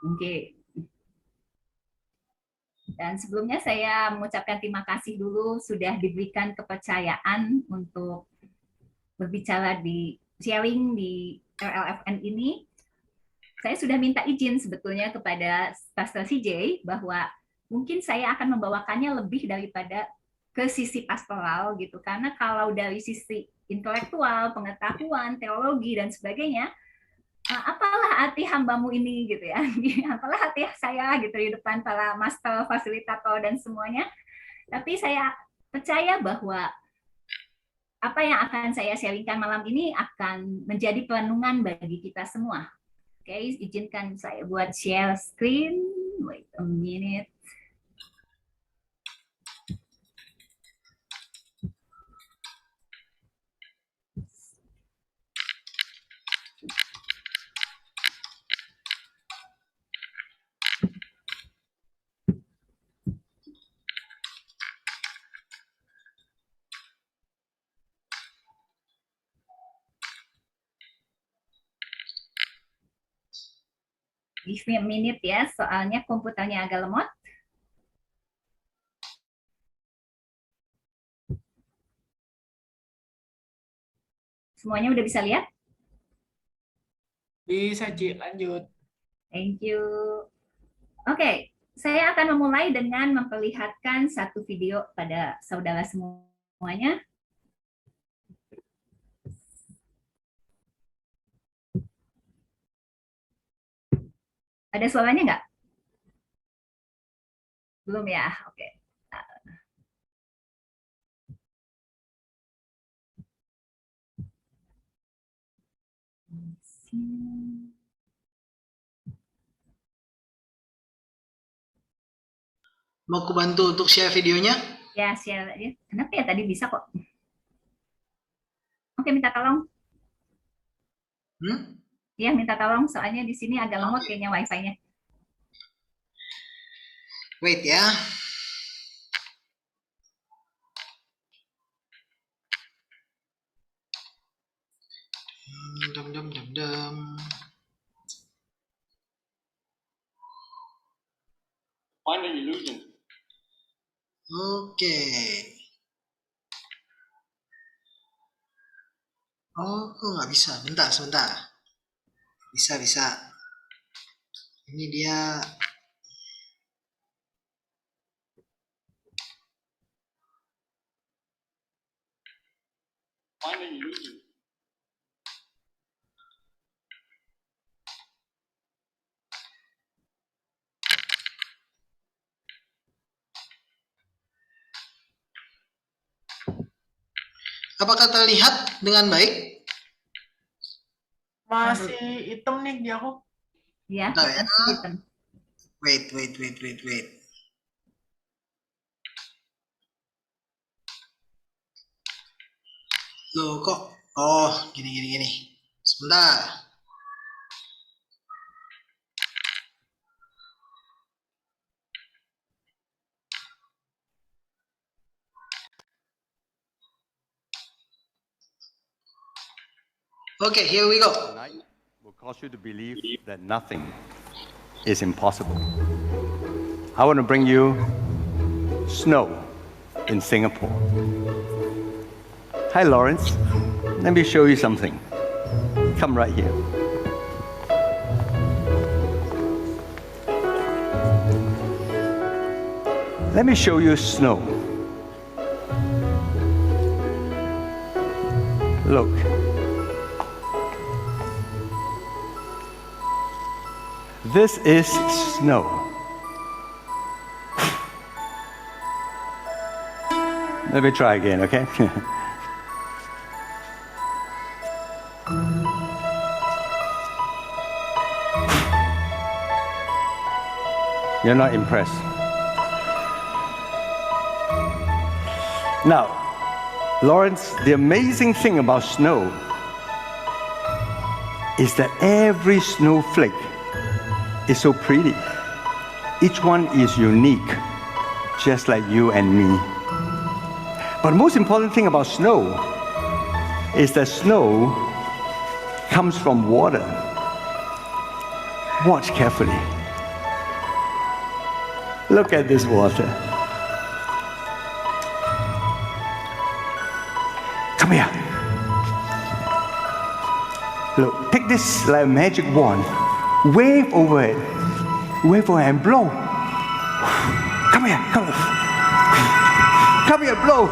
Oke. Dan sebelumnya saya mengucapkan terima kasih dulu sudah diberikan kepercayaan untuk berbicara di sharing di RLFN ini. Saya sudah minta izin sebetulnya kepada Pastor CJ bahwa mungkin saya akan membawakannya lebih daripada ke sisi pastoral gitu. Karena kalau dari sisi intelektual, pengetahuan, teologi dan sebagainya, apalah arti hambamu ini gitu ya. Apalah arti saya gitu di depan para master, fasilitator dan semuanya. Tapi saya percaya bahwa apa yang akan saya sharingkan malam ini akan menjadi perenungan bagi kita semua. Oke, izinkan saya buat share screen. Wait a minute. Give me a minute ya, soalnya komputernya agak lemot. Semuanya udah bisa lihat? Bisa, Ci, lanjut. Thank you. Oke, saya akan memulai dengan memperlihatkan satu video pada saudara semuanya. Ada suaranya nggak? Belum ya? Oke. Mau aku bantu untuk share videonya? Ya, share aja. Kenapa ya tadi bisa kok? Oke, minta tolong. Ya, minta tolong. Soalnya di sini agak lemot kayaknya wifi-nya. Wait ya. Find an illusion. Oke. Oh, kok nggak bisa? Bentar, sebentar. Bisa, bisa. Ini dia. Find an illusion. Apakah terlihat dengan baik? Masih hitam nih di aku. Ya, Bentar ya. masih hitam. Wait. Loh, kok? Oh, gini. Sebentar. Okay, here we go. Tonight will cause you to believe that nothing is impossible. I want to bring you snow in Singapore. Hi, Lawrence. Let me show you something. Come right here. Let me show you snow. Look. This is snow. Let me try again, okay? You're not impressed. Now, Lawrence, the amazing thing about snow is that every snowflake is so pretty. Each one is unique, just like you and me. But the most important thing about snow is that snow comes from water. Watch carefully. Look at this water. Come here. Look, take this like a magic wand. Wave over it. Wave over it and blow. Come here, come here. Come here, blow.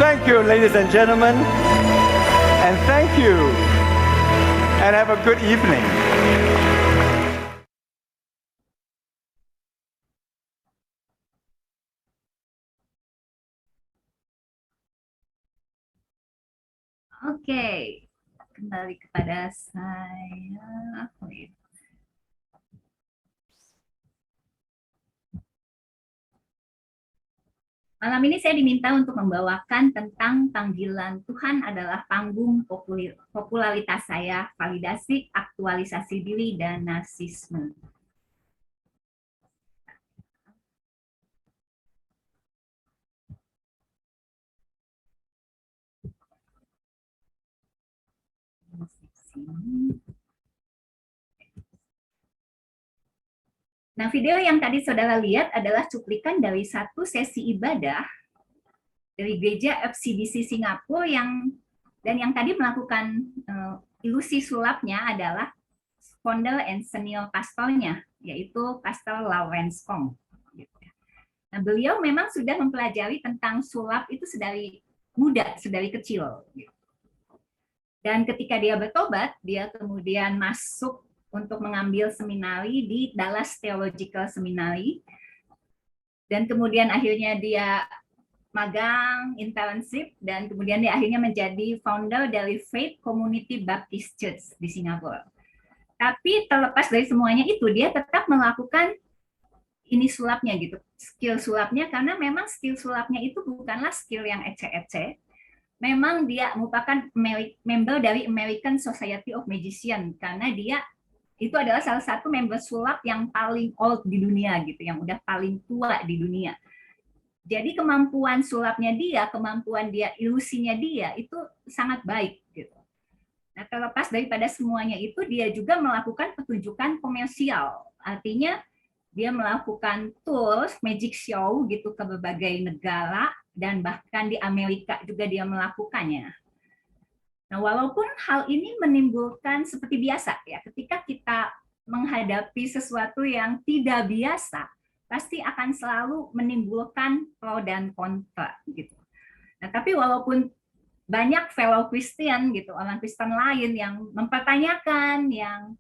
Thank you, ladies and gentlemen. And thank you. And have a good evening. Oke, kembali kepada saya. Malam ini saya diminta untuk membawakan tentang panggilan Tuhan adalah panggung popularitas saya, validasi, aktualisasi diri, dan narsisme. Nah, video yang tadi saudara lihat adalah cuplikan dari satu sesi ibadah dari gereja FCBC Singapura yang tadi melakukan ilusi sulapnya adalah founder and senior pastornya, yaitu Pastor Lawrence Kong. Nah, beliau memang sudah mempelajari tentang sulap itu sedari muda, sedari kecil. Dan ketika dia bertobat, dia kemudian masuk untuk mengambil seminari di Dallas Theological Seminary, dan kemudian akhirnya dia magang, internship, dan kemudian dia akhirnya menjadi founder dari Faith Community Baptist Church di Singapura. Tapi terlepas dari semuanya itu, dia tetap melakukan ini sulapnya gitu, skill sulapnya, karena memang skill sulapnya itu bukanlah skill yang ece-ece. Memang dia merupakan member dari American Society of Magicians, karena dia itu adalah salah satu member sulap yang paling old di dunia gitu, yang udah paling tua di dunia. Jadi kemampuan sulapnya dia, kemampuan dia, ilusinya dia itu sangat baik gitu. Nah, terlepas daripada semuanya itu, dia juga melakukan pertunjukan komersial. Artinya dia melakukan tours, magic show gitu ke berbagai negara, dan bahkan di Amerika juga dia melakukannya. Nah, walaupun hal ini menimbulkan seperti biasa ya, ketika kita menghadapi sesuatu yang tidak biasa, pasti akan selalu menimbulkan pro dan kontra gitu. Nah, tapi walaupun banyak fellow Christian gitu, orang Kristen lain yang mempertanyakan, yang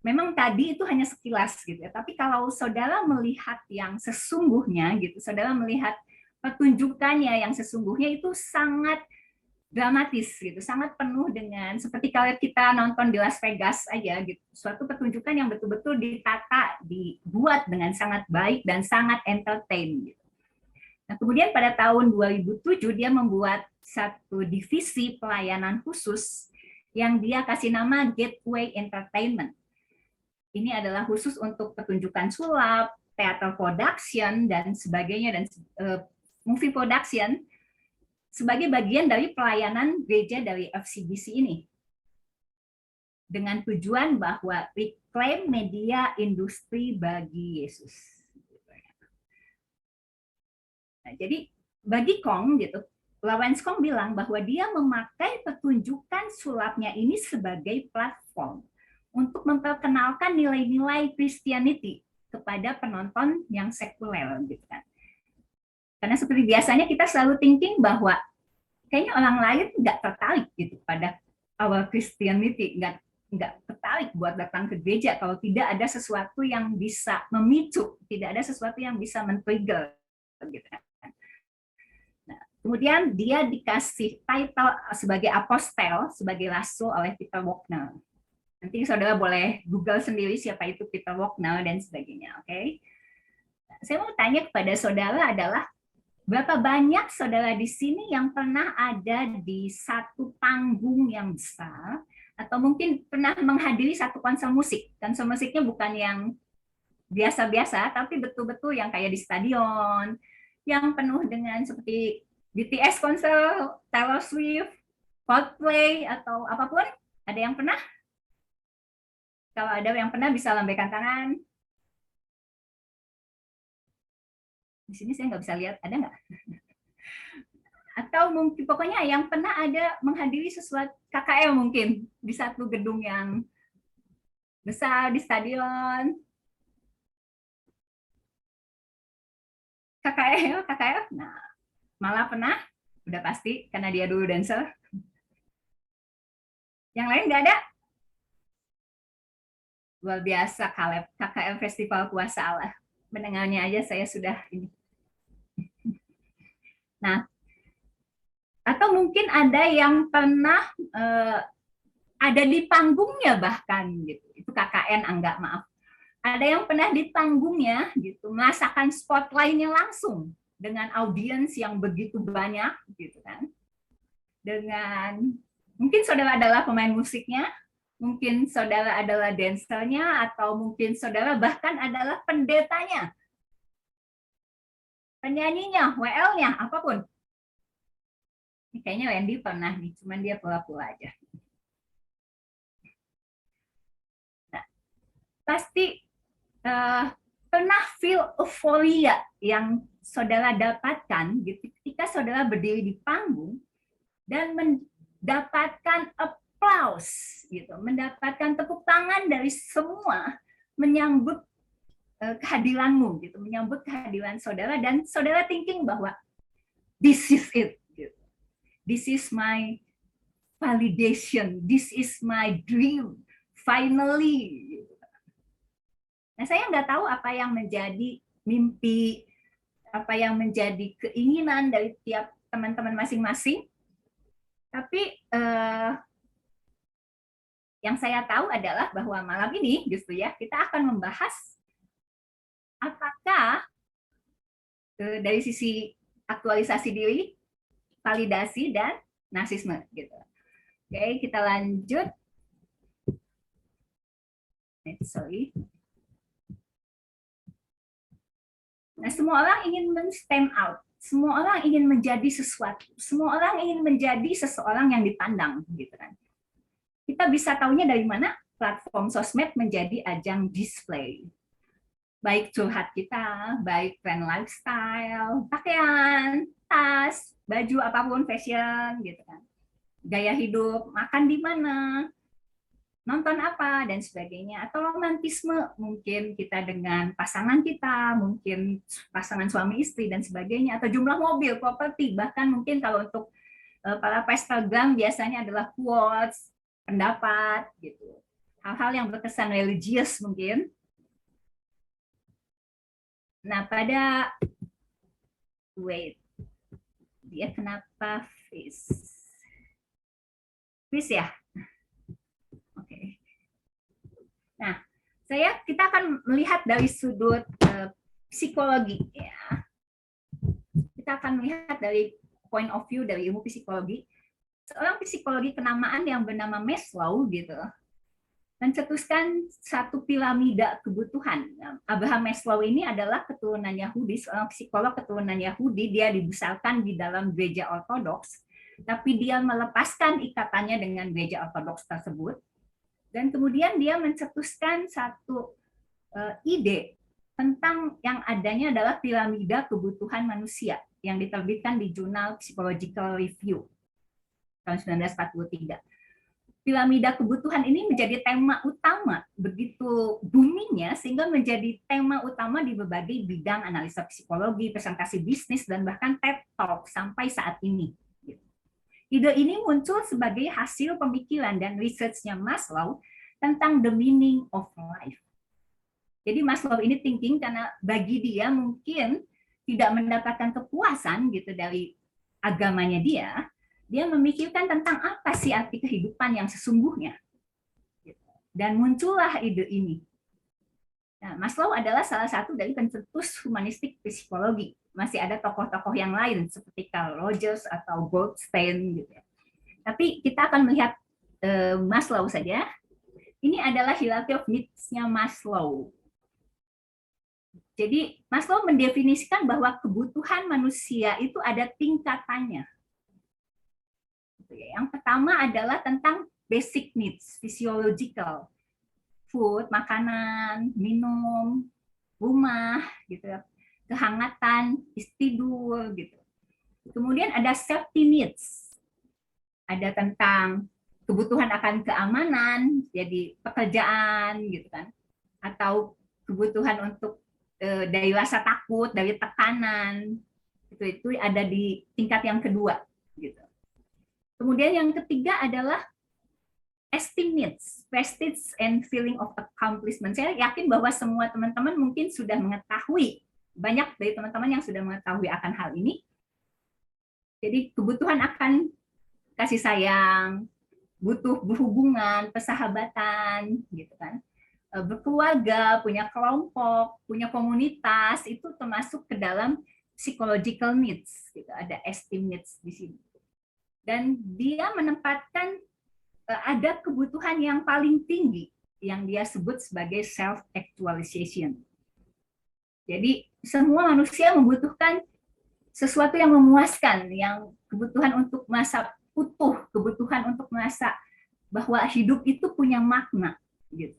memang tadi itu hanya sekilas gitu ya, tapi kalau saudara melihat yang sesungguhnya gitu, saudara melihat pertunjukannya yang sesungguhnya itu sangat dramatis gitu, sangat penuh dengan seperti kalau kita nonton di Las Vegas aja gitu, suatu pertunjukan yang betul-betul ditata, dibuat dengan sangat baik dan sangat entertain gitu. Nah, kemudian pada tahun 2007 dia membuat satu divisi pelayanan khusus yang dia kasih nama Gateway Entertainment. Ini adalah khusus untuk pertunjukan sulap, theater production dan sebagainya, dan movie production, sebagai bagian dari pelayanan gereja dari FCBC ini. Dengan tujuan bahwa reclaim media industri bagi Yesus. Nah, jadi bagi Kong gitu, Lawrence Kong bilang bahwa dia memakai pertunjukan sulapnya ini sebagai platform untuk memperkenalkan nilai-nilai Christianity kepada penonton yang sekuler gitu kan. Karena seperti biasanya kita selalu thinking bahwa kayaknya orang lain nggak tertarik gitu pada our Christianity, nggak tertarik buat datang ke gereja kalau tidak ada sesuatu yang bisa memicu, tidak ada sesuatu yang bisa men-trigger gitu kan. Nah, kemudian dia dikasih title sebagai apostel, sebagai rasul oleh Peter Wagner. Nanti saudara boleh Google sendiri siapa itu Peter Wagner dan sebagainya, oke? Nah, saya mau tanya kepada saudara adalah, berapa banyak saudara di sini yang pernah ada di satu panggung yang besar Atau mungkin pernah menghadiri satu konser musik. Konser musiknya bukan yang biasa-biasa, tapi betul-betul yang kayak di stadion, yang penuh dengan seperti BTS konser, Taylor Swift, Coldplay, atau apapun. Ada yang pernah? Kalau ada yang pernah bisa lambaikan tangan. Di sini saya nggak bisa lihat, ada nggak? Atau mungkin pokoknya yang pernah ada menghadiri sesuatu KKL mungkin di satu gedung yang besar di stadion. KKL. Nah, malah pernah, udah pasti karena dia dulu dancer. Yang lain nggak ada? Luar biasa, Caleb. KKL Festival Kuasa Allah. Mendengarnya aja saya sudah ini. Nah, atau mungkin ada yang pernah ada di panggungnya bahkan gitu. Itu KKN enggak, maaf. Ada yang pernah di panggungnya gitu, merasakan spotlight-nya langsung dengan audiens yang begitu banyak gitu kan. Dengan mungkin saudara adalah pemain musiknya, mungkin saudara adalah dancernya, atau mungkin saudara bahkan adalah pendetanya, penyanyinya, WL-nya, apapun. Ini kayaknya Wendy pernah nih, cuman dia pula-pula aja. Nah, pasti pernah feel euforia yang saudara dapatkan gitu, ketika saudara berdiri di panggung dan mendapatkan applause gitu, mendapatkan tepuk tangan dari semua menyambut kehadiranmu gitu, menyambut kehadiran saudara, dan saudara thinking bahwa this is it gitu. This is my validation, this is my dream finally. Nah, saya nggak tahu apa yang menjadi mimpi, apa yang menjadi keinginan dari tiap teman-teman masing-masing. Tapi yang saya tahu adalah bahwa malam ini justru ya kita akan membahas apakah dari sisi aktualisasi diri, validasi, dan narsisme gitu. Oke, kita lanjut. Sorry. Nah, semua orang ingin men-stand out, semua orang ingin menjadi sesuatu, semua orang ingin menjadi seseorang yang dipandang, gitu kan. Kita bisa tahunya dari mana? Platform sosmed menjadi ajang display. Baik curhat kita, baik trend lifestyle, pakaian, tas, baju apapun, fashion, gitu kan. Gaya hidup, makan di mana, nonton apa, dan sebagainya. Atau romantisme, mungkin kita dengan pasangan kita, mungkin pasangan suami istri, dan sebagainya. Atau jumlah mobil, properti, bahkan mungkin kalau untuk para pestagram biasanya adalah quotes, pendapat, gitu. Hal-hal yang berkesan religius mungkin. Nah, pada... Wait. Dia kenapa face? Face ya? Nah, kita akan melihat dari sudut psikologi ya. Kita akan melihat dari point of view dari ilmu psikologi. Seorang psikologi kenamaan yang bernama Maslow gitu mencetuskan satu piramida kebutuhan. Abraham Maslow ini adalah keturunan Yahudi, seorang psikolog keturunan Yahudi. Dia dibesarkan di dalam gereja Ortodoks, tapi dia melepaskan ikatannya dengan gereja Ortodoks tersebut. Dan kemudian dia mencetuskan satu ide tentang yang adanya adalah piramida kebutuhan manusia yang diterbitkan di jurnal Psychological Review tahun 1943. Piramida kebutuhan ini menjadi tema utama, begitu boomingnya, sehingga menjadi tema utama di berbagai bidang analisa psikologi, presentasi bisnis, dan bahkan TED Talk sampai saat ini. Ide ini muncul sebagai hasil pemikiran dan research-nya Maslow tentang the meaning of life. Jadi Maslow ini thinking karena bagi dia mungkin tidak mendapatkan kepuasan gitu dari agamanya dia memikirkan tentang apa sih arti kehidupan yang sesungguhnya. Dan muncullah ide ini. Nah, Maslow adalah salah satu dari pencetus humanistik psikologi. Masih ada tokoh-tokoh yang lain seperti Carl Rogers atau Goldstein gitu ya. Tapi kita akan melihat Maslow saja. Ini adalah hierarchy of needs-nya Maslow. Jadi Maslow mendefinisikan bahwa kebutuhan manusia itu ada tingkatannya. Yang pertama adalah tentang basic needs, physiological, food, makanan, minum, rumah, gitu, kehangatan, tidur, gitu. Kemudian ada safety needs, ada tentang kebutuhan akan keamanan, jadi pekerjaan, gitu kan, atau kebutuhan untuk dari rasa takut, dari tekanan, itu ada di tingkat yang kedua, gitu. Kemudian yang ketiga adalah esteem needs, prestige and feeling of accomplishment. Saya yakin bahwa semua teman-teman mungkin sudah mengetahui, banyak dari teman-teman yang sudah mengetahui akan hal ini. Jadi kebutuhan akan kasih sayang, butuh berhubungan, persahabatan, gitu kan, berkeluarga, punya kelompok, punya komunitas, itu termasuk ke dalam psychological needs, gitu. Ada esteem needs di sini. Dan dia menempatkan ada kebutuhan yang paling tinggi yang dia sebut sebagai self-actualization. Jadi semua manusia membutuhkan sesuatu yang memuaskan, yang kebutuhan untuk merasa utuh, kebutuhan untuk merasa bahwa hidup itu punya makna, gitu.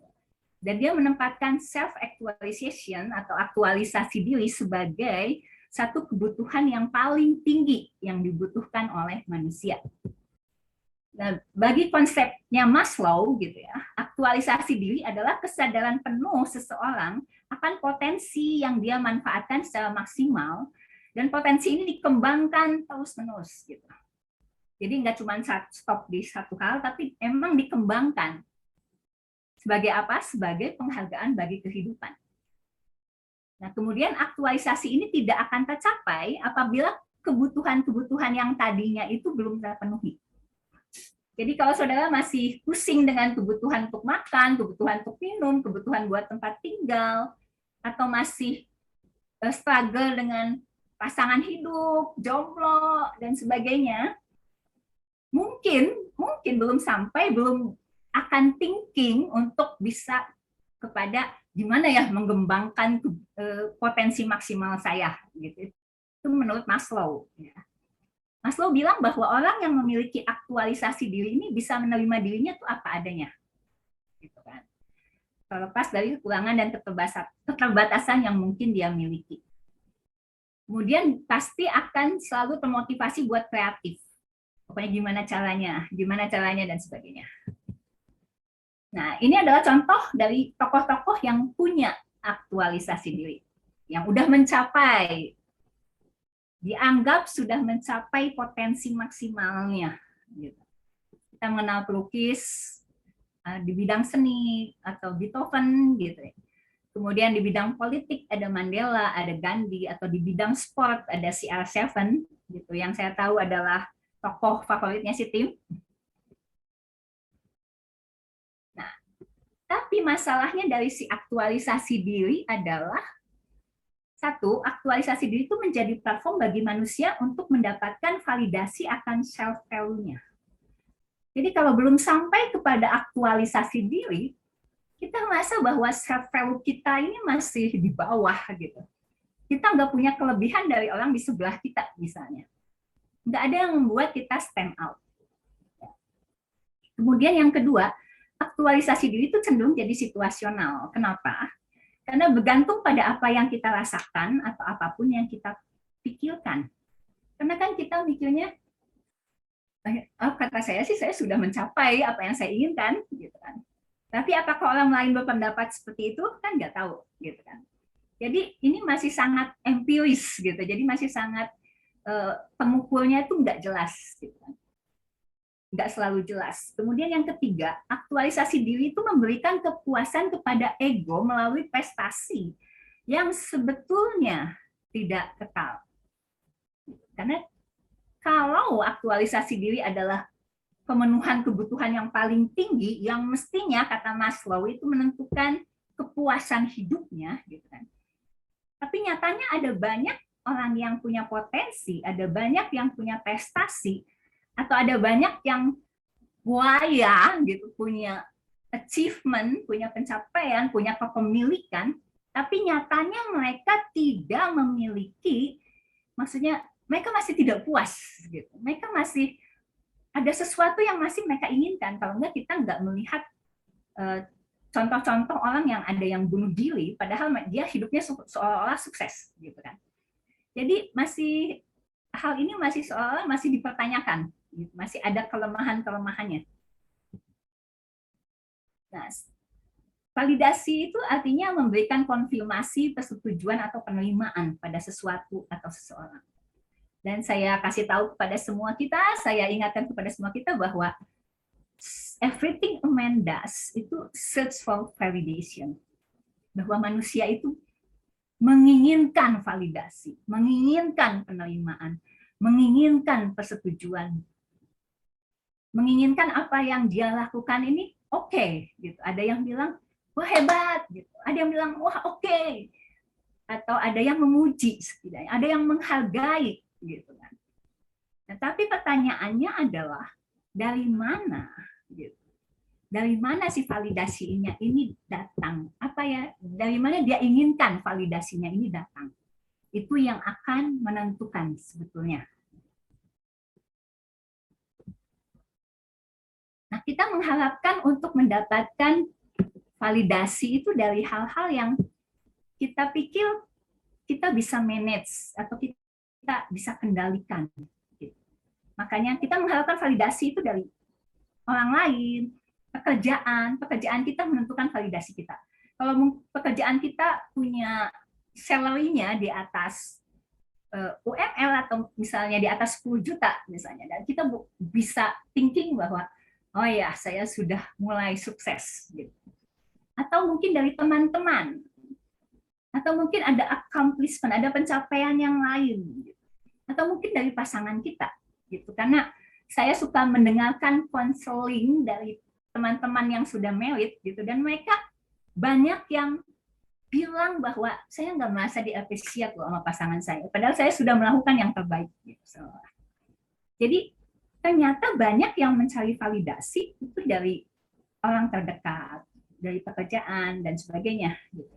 Dan dia menempatkan self-actualization atau aktualisasi diri sebagai satu kebutuhan yang paling tinggi yang dibutuhkan oleh manusia. Nah, bagi konsepnya Maslow, gitu ya, aktualisasi diri adalah kesadaran penuh seseorang akan potensi yang dia manfaatkan secara maksimal, dan potensi ini dikembangkan terus-menerus, gitu. Jadi nggak cuma stop di satu hal, tapi emang dikembangkan. Sebagai apa? Sebagai penghargaan bagi kehidupan. Nah, kemudian aktualisasi ini tidak akan tercapai apabila kebutuhan-kebutuhan yang tadinya itu belum terpenuhi. Jadi kalau saudara masih pusing dengan kebutuhan untuk makan, kebutuhan untuk minum, kebutuhan buat tempat tinggal, atau masih struggle dengan pasangan hidup, jomblo, dan sebagainya, mungkin belum akan thinking untuk bisa kepada gimana ya mengembangkan potensi maksimal saya, gitu. Itu menurut Maslow. Maslow bilang bahwa orang yang memiliki aktualisasi diri ini bisa menerima dirinya tuh apa adanya, gitu kan. Terlepas dari kekurangan dan keterbatasan yang mungkin dia miliki. Kemudian pasti akan selalu termotivasi buat kreatif. Pokoknya gimana caranya dan sebagainya. Nah, ini adalah contoh dari tokoh-tokoh yang punya aktualisasi diri, yang udah mencapai, dianggap sudah mencapai potensi maksimalnya. Kita mengenal pelukis di bidang seni atau Beethoven, gitu. Kemudian di bidang politik ada Mandela, ada Gandhi, atau di bidang sport ada CR7, gitu. Yang saya tahu adalah tokoh favoritnya si Tim. Tapi masalahnya dari si aktualisasi diri adalah, satu, aktualisasi diri itu menjadi platform bagi manusia untuk mendapatkan validasi akan self-value-nya. Jadi kalau belum sampai kepada aktualisasi diri, kita merasa bahwa self-value kita ini masih di bawah, gitu. Kita nggak punya kelebihan dari orang di sebelah kita, misalnya. Nggak ada yang membuat kita stand out. Kemudian yang kedua, aktualisasi diri itu cenderung jadi situasional. Kenapa? Karena bergantung pada apa yang kita rasakan atau apapun yang kita pikirkan. Karena kan kita mikirnya, kata saya sih saya sudah mencapai apa yang saya inginkan, gitu kan. Tapi apakah orang lain berpendapat seperti itu? Kan nggak tahu, gitu kan. Jadi ini masih sangat empiris, gitu. Jadi masih sangat pengukurnya itu nggak jelas, gitu kan. Nggak selalu jelas. Kemudian yang ketiga, aktualisasi diri itu memberikan kepuasan kepada ego melalui prestasi yang sebetulnya tidak kekal. Karena kalau aktualisasi diri adalah pemenuhan kebutuhan yang paling tinggi, yang mestinya kata Maslow itu menentukan kepuasan hidupnya, gitu kan. Tapi nyatanya ada banyak orang yang punya potensi, ada banyak yang punya prestasi, atau ada banyak yang buaya gitu, punya achievement, punya pencapaian, punya kepemilikan, tapi nyatanya mereka tidak memiliki, maksudnya mereka masih tidak puas gitu. Mereka masih ada sesuatu yang masih mereka inginkan. Kalau enggak, kita nggak melihat contoh-contoh orang yang ada yang bunuh diri, padahal dia hidupnya seolah-olah sukses, gitu kan. Jadi hal ini masih seolah-olah masih dipertanyakan, gitu. Masih ada kelemahan-kelemahannya. Nah, validasi itu artinya memberikan konfirmasi, persetujuan atau penerimaan pada sesuatu atau seseorang. Dan saya kasih tahu kepada semua kita, saya ingatkan kepada semua kita bahwa everything a man does itu search for validation. Bahwa manusia itu menginginkan validasi, menginginkan penerimaan, menginginkan persetujuan, menginginkan apa yang dia lakukan ini oke, gitu. Ada yang bilang wah hebat, gitu. Ada yang bilang wah oke, atau ada yang memuji setidaknya, ada yang menghargai, gitu kan. Nah, tapi pertanyaannya adalah dari mana, gitu. Dari mana sih validasinya ini datang? Apa ya? Dari mana dia inginkan validasinya ini datang? Itu yang akan menentukan sebetulnya. Nah, kita mengharapkan untuk mendapatkan validasi itu dari hal-hal yang kita pikir kita bisa manage atau kita bisa kendalikan. Makanya kita mengharapkan validasi itu dari orang lain, pekerjaan kita menentukan validasi kita. Kalau pekerjaan kita punya salary-nya di atas UMR atau misalnya di atas 10 juta misalnya, dan kita bisa thinking bahwa oh ya, saya sudah mulai sukses gitu. Atau mungkin dari teman-teman, atau mungkin ada accomplishment, ada pencapaian yang lain gitu. Atau mungkin dari pasangan kita gitu. Karena saya suka mendengarkan konseling dari teman-teman yang sudah married gitu, dan mereka banyak yang bilang bahwa saya nggak merasa diapresiasi loh sama pasangan saya, padahal saya sudah melakukan yang terbaik gitu. Jadi ternyata banyak yang mencari validasi itu dari orang terdekat, dari pekerjaan dan sebagainya gitu.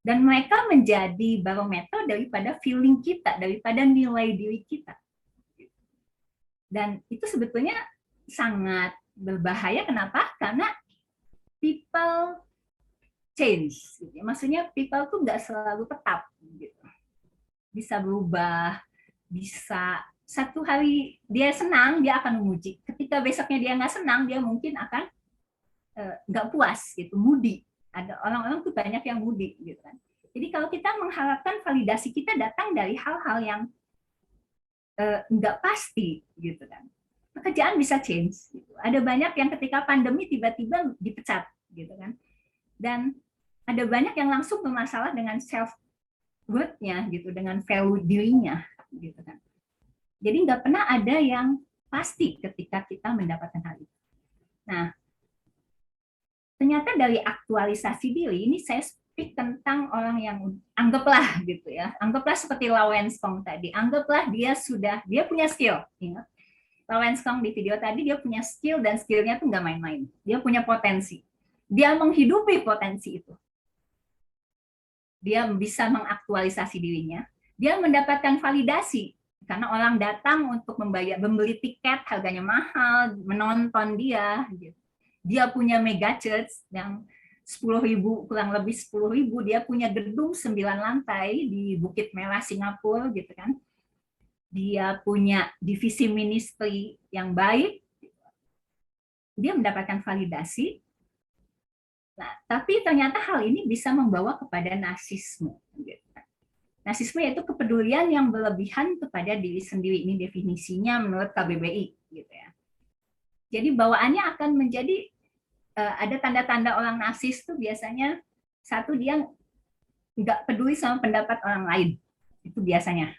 Dan mereka menjadi barometer daripada feeling kita, daripada nilai diri kita. Dan itu sebetulnya sangat berbahaya. Kenapa? Karena people change. Gitu. Maksudnya people tuh nggak selalu tetap. Gitu. Bisa berubah, bisa satu hari dia senang, dia akan memuji. Ketika besoknya dia nggak senang, dia mungkin akan nggak puas, gitu, moody. Ada orang-orang tuh banyak yang moody. Gitu kan. Jadi kalau kita mengharapkan validasi kita datang dari hal-hal yang nggak pasti gitu kan, pekerjaan bisa change gitu. Ada banyak yang ketika pandemi tiba-tiba dipecat gitu kan, dan ada banyak yang langsung bermasalah dengan self worth-nya gitu, dengan value dirinya gitu kan. Jadi nggak pernah ada yang pasti ketika kita mendapatkan hal itu. Nah, ternyata dari aktualisasi diri ini saya speak tentang orang yang anggaplah gitu ya, anggaplah seperti Lawrence-Kong tadi, anggaplah dia punya skill. Ingat, Lawrence-Kong di video tadi dia punya skill, dan skillnya tuh nggak main-main. Dia punya potensi, dia menghidupi potensi itu, dia bisa mengaktualisasi dirinya, dia mendapatkan validasi karena orang datang untuk membeli tiket harganya mahal, menonton dia. Gitu. Dia punya mega church yang 10.000, kurang lebih 10.000, dia punya gedung 9 lantai di Bukit Merah, Singapura, gitu kan. Dia punya divisi ministry yang baik, dia mendapatkan validasi. Nah, tapi ternyata hal ini bisa membawa kepada narsisme. Gitu. Narsisme yaitu kepedulian yang berlebihan kepada diri sendiri. Ini definisinya menurut KBBI, gitu ya. Jadi bawaannya akan menjadi ada tanda-tanda orang narsis tuh biasanya satu, dia nggak peduli sama pendapat orang lain, itu biasanya.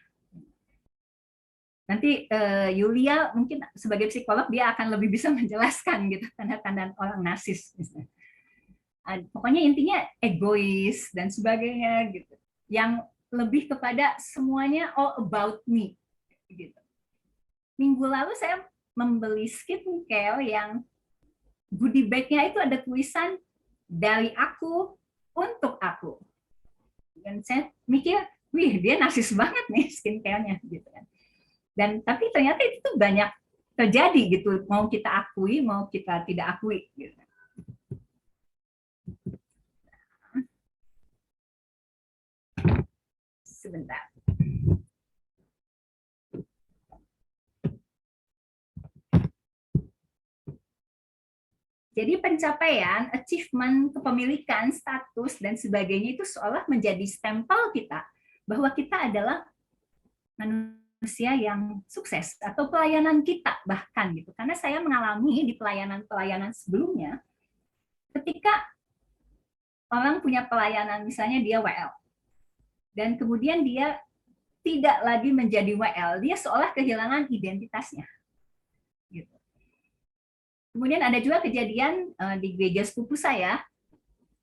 Nanti Yulia mungkin sebagai psikolog dia akan lebih bisa menjelaskan gitu tanda-tanda orang narsis. Pokoknya intinya egois dan sebagainya gitu, yang lebih kepada semuanya all about me gitu. Minggu lalu saya membeli skincare yang goodie bag-nya itu ada tulisan dari aku untuk aku. Dan saya mikir, wih dia narsis banget nih skincare-nya gitu kan. Dan tapi ternyata itu tuh banyak terjadi gitu, mau kita akui mau kita tidak akui gitu. Sebentar. Jadi pencapaian, achievement, kepemilikan, status, dan sebagainya itu seolah menjadi stempel kita bahwa kita adalah manusia yang sukses atau pelayanan kita bahkan gitu. Karena saya mengalami di pelayanan-pelayanan sebelumnya, ketika orang punya pelayanan, misalnya dia WL, dan kemudian dia tidak lagi menjadi WL, dia seolah kehilangan identitasnya. Gitu. Kemudian ada juga kejadian di gereja sepupu saya,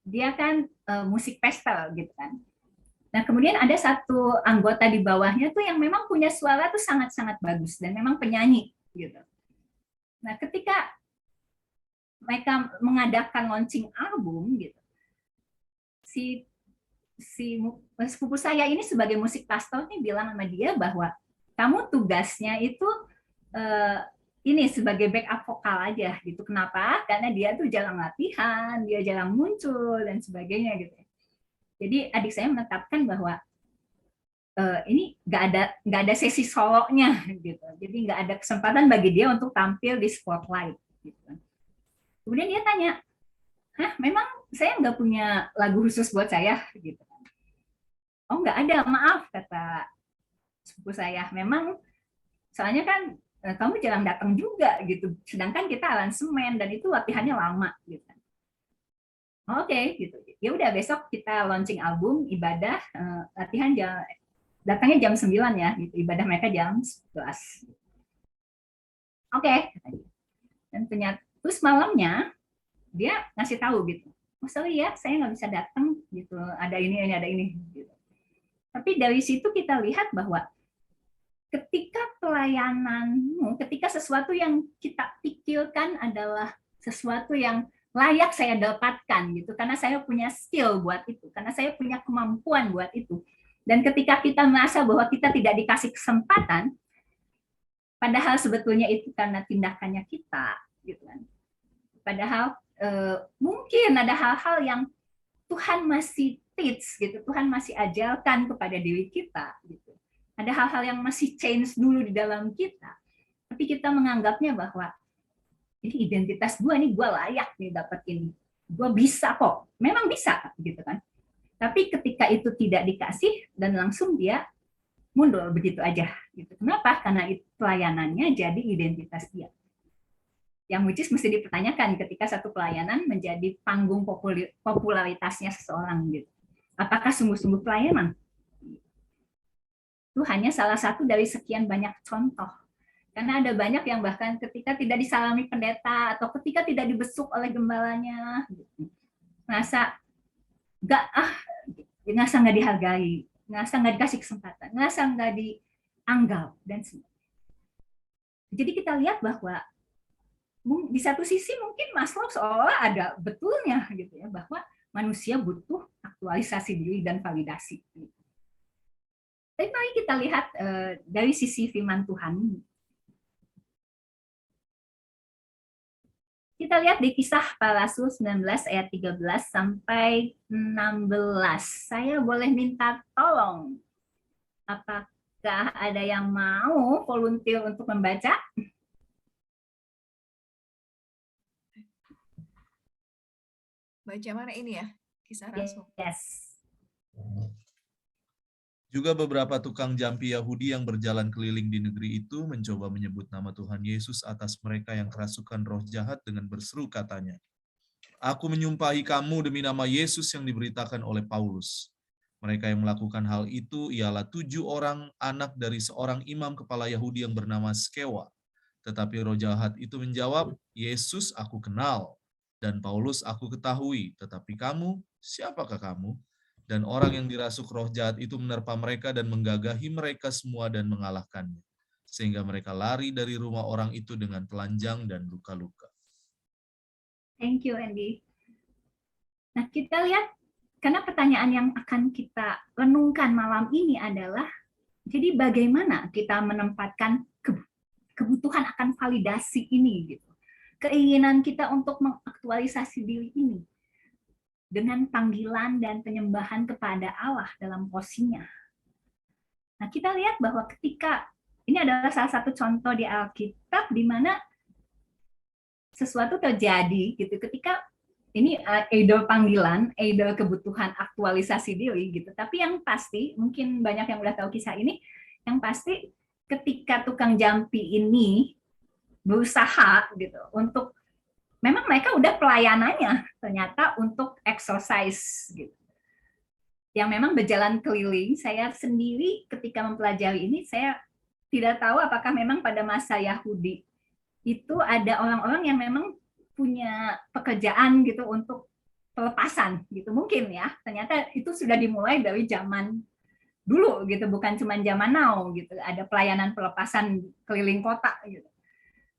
dia kan musik pestel gitu kan. Nah kemudian ada satu anggota di bawahnya tuh yang memang punya suara tuh sangat-sangat bagus dan memang penyanyi gitu. Nah ketika mereka mengadakan launching album gitu, si sepupu saya ini sebagai musik pastor nih bilang sama dia bahwa kamu tugasnya itu ini sebagai backup vokal aja gitu. Kenapa? Karena dia tuh jarang latihan, dia jarang muncul dan sebagainya gitu. Jadi adik saya menetapkan bahwa ini nggak ada sesi solonya gitu. Jadi nggak ada kesempatan bagi dia untuk tampil di spotlight. Gitu. Kemudian dia tanya, hah memang saya nggak punya lagu khusus buat saya gitu. Oh nggak ada, maaf kata sepupu saya. Memang soalnya kan kamu jarang datang juga gitu. Sedangkan kita aransemen dan itu latihannya lama gitu. Oke, gitu. Ya udah besok kita launching album, ibadah, latihan datangnya jam 9 ya, gitu. Ibadah mereka jam 11. Oke, katanya. Dan ternyata terus malamnya dia ngasih tahu gitu. Oh sorry ya, saya nggak bisa datang gitu. Ada ini, ada ini gitu. Tapi dari situ kita lihat bahwa ketika pelayananmu, ketika sesuatu yang kita pikirkan adalah sesuatu yang layak saya dapatkan gitu, karena saya punya skill buat itu, karena saya punya kemampuan buat itu. Dan ketika kita merasa bahwa kita tidak dikasih kesempatan, padahal sebetulnya itu karena tindakannya kita, gitu kan. Padahal mungkin ada hal-hal yang Tuhan masih teach gitu, Tuhan masih ajarkan kepada diri kita gitu. Ada hal-hal yang masih change dulu di dalam kita, tapi kita menganggapnya bahwa ini identitas gue nih, gue layak nih dapat ini, gue bisa kok, memang bisa gitu kan. Tapi ketika itu tidak dikasih dan langsung dia mundur begitu aja gitu. Kenapa? Karena itu pelayanannya jadi identitas dia. Yang which is mesti dipertanyakan ketika satu pelayanan menjadi panggung popularitasnya seseorang gitu. Apakah sungguh-sungguh pelayanan? Itu hanya salah satu dari sekian banyak contoh. Karena ada banyak yang bahkan ketika tidak disalami pendeta atau ketika tidak dibesuk oleh gembalanya, gitu, ngerasa nggak dihargai, ngerasa nggak dikasih kesempatan, ngerasa nggak dianggap dan sebagainya. Jadi kita lihat bahwa di satu sisi mungkin Maslow seolah ada betulnya gitu ya, bahwa manusia butuh aktualisasi diri dan validasi. Tapi mari kita lihat dari sisi firman Tuhan. Kita lihat di Kisah Para Rasul 19 ayat 13 sampai 16. Saya boleh minta tolong. Apakah ada yang mau volunteer untuk membaca? Baca mana ini ya? Kisah Rasul. Yes. Juga beberapa tukang jampi Yahudi yang berjalan keliling di negeri itu mencoba menyebut nama Tuhan Yesus atas mereka yang kerasukan roh jahat dengan berseru katanya, "Aku menyumpahi kamu demi nama Yesus yang diberitakan oleh Paulus." Mereka yang melakukan hal itu ialah 7 orang anak dari seorang imam kepala Yahudi yang bernama Skewa. Tetapi roh jahat itu menjawab, "Yesus aku kenal, dan Paulus aku ketahui, tetapi kamu, siapakah kamu?" Dan orang yang dirasuk roh jahat itu menerpa mereka dan menggagahi mereka semua dan mengalahkannya. Sehingga mereka lari dari rumah orang itu dengan telanjang dan luka-luka. Thank you, Andy. Nah, kita lihat, karena pertanyaan yang akan kita renungkan malam ini adalah, jadi bagaimana kita menempatkan kebutuhan akan validasi ini, gitu. Keinginan kita untuk mengaktualisasi diri ini dengan panggilan dan penyembahan kepada Allah dalam porsinya. Nah, kita lihat bahwa ketika, ini adalah salah satu contoh di Alkitab di mana sesuatu terjadi, gitu, ketika ini either panggilan, either kebutuhan aktualisasi diri gitu. Tapi yang pasti, mungkin banyak yang udah tahu kisah ini, yang pasti ketika tukang jampi ini berusaha gitu untuk, memang mereka udah pelayanannya ternyata untuk exercise gitu. Yang memang berjalan keliling. Saya sendiri ketika mempelajari ini, saya tidak tahu apakah memang pada masa Yahudi itu ada orang-orang yang memang punya pekerjaan gitu untuk pelepasan gitu, mungkin ya, ternyata itu sudah dimulai dari zaman dulu gitu, bukan cuma zaman now gitu, ada pelayanan pelepasan keliling kota gitu.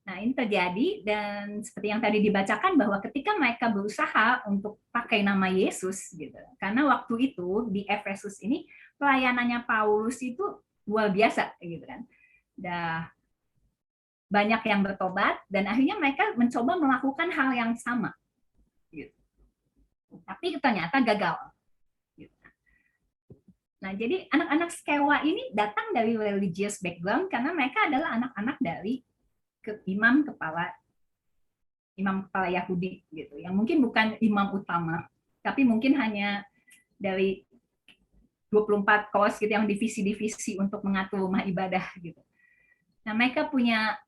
Nah, ini terjadi, dan seperti yang tadi dibacakan bahwa ketika mereka berusaha untuk pakai nama Yesus gitu, karena waktu itu di Efesus ini pelayanannya Paulus itu luar biasa gitu kan, banyak yang bertobat, dan akhirnya mereka mencoba melakukan hal yang sama. Gitu. Tapi ternyata gagal. Gitu. Nah, jadi anak-anak Skewa ini datang dari religious background karena mereka adalah anak-anak dari imam kepala Yahudi, gitu, yang mungkin bukan imam utama, tapi mungkin hanya dari 24 kos gitu, yang divisi-divisi untuk mengatur rumah ibadah. Gitu. Nah, mereka punya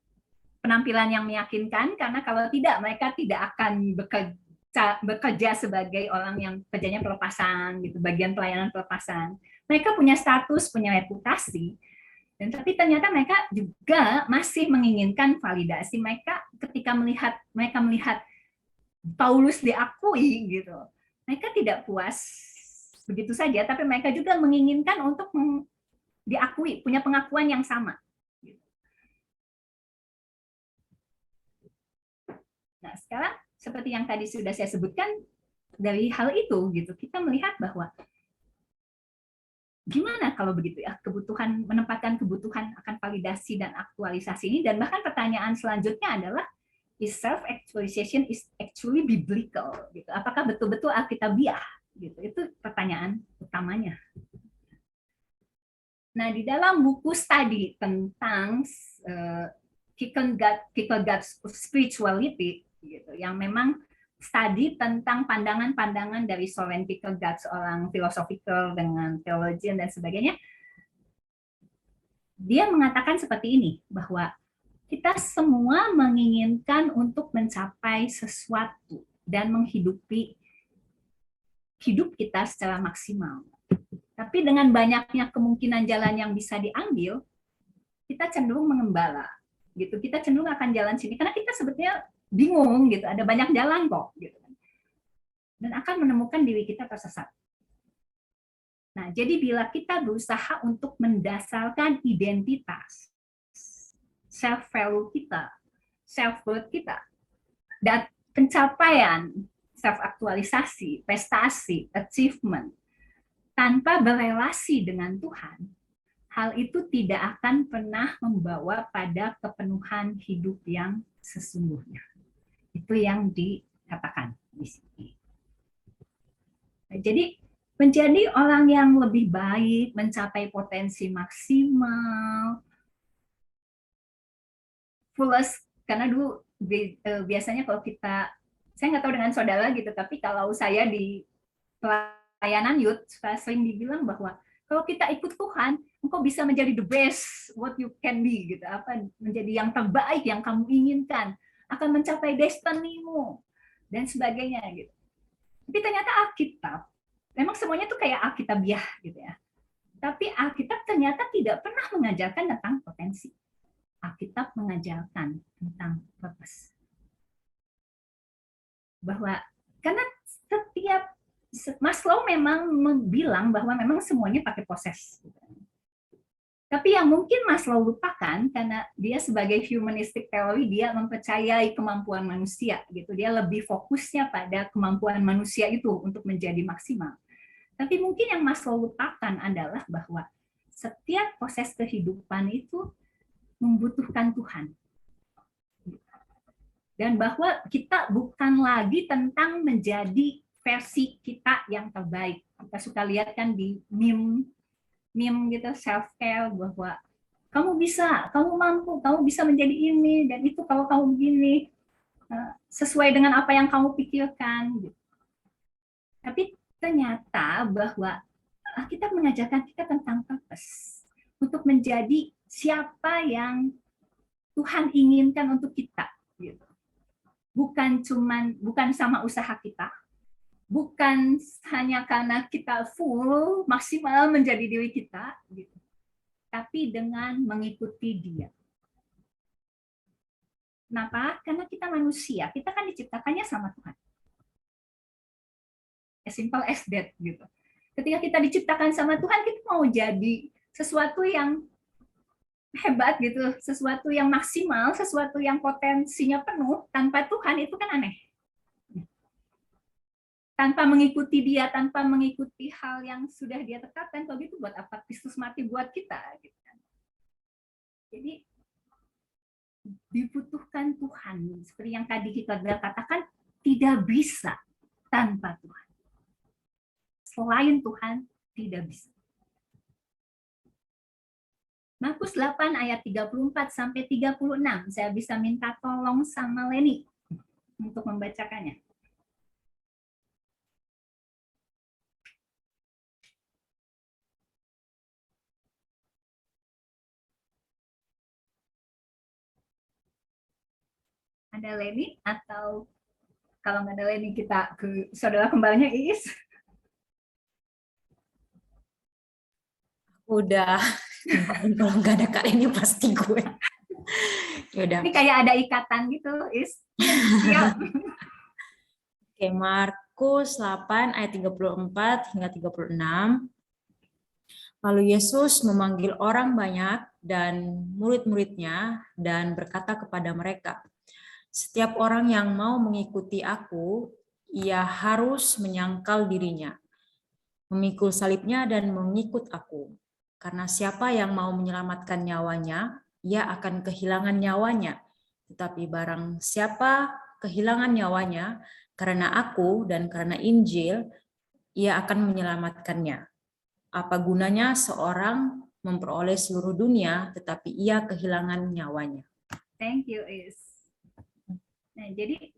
penampilan yang meyakinkan, karena kalau tidak mereka tidak akan bekerja sebagai orang yang kerjanya pelepasan gitu, bagian pelayanan pelepasan. Mereka punya status, punya reputasi, dan tapi ternyata mereka juga masih menginginkan validasi. Mereka ketika mereka melihat Paulus diakui gitu, mereka tidak puas begitu saja, tapi mereka juga menginginkan untuk diakui, punya pengakuan yang sama. Nah, sekarang seperti yang tadi sudah saya sebutkan, dari hal itu gitu, kita melihat bahwa gimana kalau begitu ya, kebutuhan, menempatkan kebutuhan akan validasi dan aktualisasi ini, dan bahkan pertanyaan selanjutnya adalah, is self-actualization is actually biblical? Gitu. Apakah betul-betul alkitabiah? Gitu. Itu pertanyaan utamanya. Nah, di dalam buku studi tentang Kierkegaard's spirituality, gitu, yang memang studi tentang pandangan-pandangan dari Soren Kierkegaard, seorang philosophical dengan theologian dan sebagainya, dia mengatakan seperti ini, bahwa kita semua menginginkan untuk mencapai sesuatu dan menghidupi hidup kita secara maksimal. Tapi dengan banyaknya kemungkinan jalan yang bisa diambil, kita cenderung mengembala. Gitu. Kita cenderung akan jalan sini karena kita sebetulnya bingung gitu, ada banyak jalan kok gitu. Dan akan menemukan diri kita tersesat. Nah, jadi bila kita berusaha untuk mendasarkan identitas, self value kita, self worth kita, dan pencapaian, self aktualisasi, prestasi, achievement, tanpa berelasi dengan Tuhan, hal itu tidak akan pernah membawa pada kepenuhan hidup yang sesungguhnya. Itu yang dikatakan di sini. Nah, jadi menjadi orang yang lebih baik, mencapai potensi maksimal, fullest, karena dulu biasanya kalau kita, saya nggak tahu dengan saudara gitu, tapi kalau saya di pelayanan youth, sering dibilang bahwa kalau kita ikut Tuhan, engkau bisa menjadi the best what you can be, gitu, apa menjadi yang terbaik yang kamu inginkan, akan mencapai destinimu dan sebagainya gitu. Tapi ternyata Alkitab memang semuanya tuh kayak alkitabiah gitu ya. Tapi Alkitab ternyata tidak pernah mengajarkan tentang potensi. Alkitab mengajarkan tentang purpose. Bahwa karena setiap Maslow memang bilang bahwa memang semuanya pakai proses. Tapi yang mungkin Maslow lupakan, karena dia sebagai humanistic teori, dia mempercayai kemampuan manusia, gitu. Dia lebih fokusnya pada kemampuan manusia itu untuk menjadi maksimal. Tapi mungkin yang Maslow lupakan adalah bahwa setiap proses kehidupan itu membutuhkan Tuhan. Dan bahwa kita bukan lagi tentang menjadi versi kita yang terbaik. Kita suka lihat kan di meme gitu, self care, bahwa kamu bisa, kamu mampu, kamu bisa menjadi ini dan itu kalau kamu begini, sesuai dengan apa yang kamu pikirkan. Tapi ternyata bahwa kita mengajarkan kita tentang purpose, untuk menjadi siapa yang Tuhan inginkan untuk kita. Bukan sama usaha kita, bukan hanya karena kita full maksimal menjadi diri kita, gitu. Tapi dengan mengikuti Dia. Kenapa? Karena kita manusia, kita kan diciptakannya sama Tuhan. As simple as that, gitu. Ketika kita diciptakan sama Tuhan, kita mau jadi sesuatu yang hebat, gitu, sesuatu yang maksimal, sesuatu yang potensinya penuh. Tanpa Tuhan itu kan aneh. Tanpa mengikuti Dia, tanpa mengikuti hal yang sudah Dia tetapkan, kalau gitu buat apa Kristus mati buat kita? Gitu. Jadi dibutuhkan Tuhan. Seperti yang tadi kita katakan, tidak bisa tanpa Tuhan. Selain Tuhan, tidak bisa. Markus 8 ayat 34 sampai 36. Saya bisa minta tolong sama Leni untuk membacakannya. Ada Leni, atau kalau nggak ada Leni kita ke saudara kembarnya Iis. Udah, kalau nggak ada Kak Leni pasti gue. Yaudah. Ini kayak ada ikatan gitu, Is. Siap. Oke, Markus 8 ayat 34 hingga 36. Lalu Yesus memanggil orang banyak dan murid-muridnya dan berkata kepada mereka, setiap orang yang mau mengikuti aku, ia harus menyangkal dirinya, memikul salibnya dan mengikut aku. Karena siapa yang mau menyelamatkan nyawanya, ia akan kehilangan nyawanya. Tetapi barang siapa kehilangan nyawanya karena aku dan karena Injil, ia akan menyelamatkannya. Apa gunanya seorang memperoleh seluruh dunia, tetapi ia kehilangan nyawanya? Thank you, Is. Nah, jadi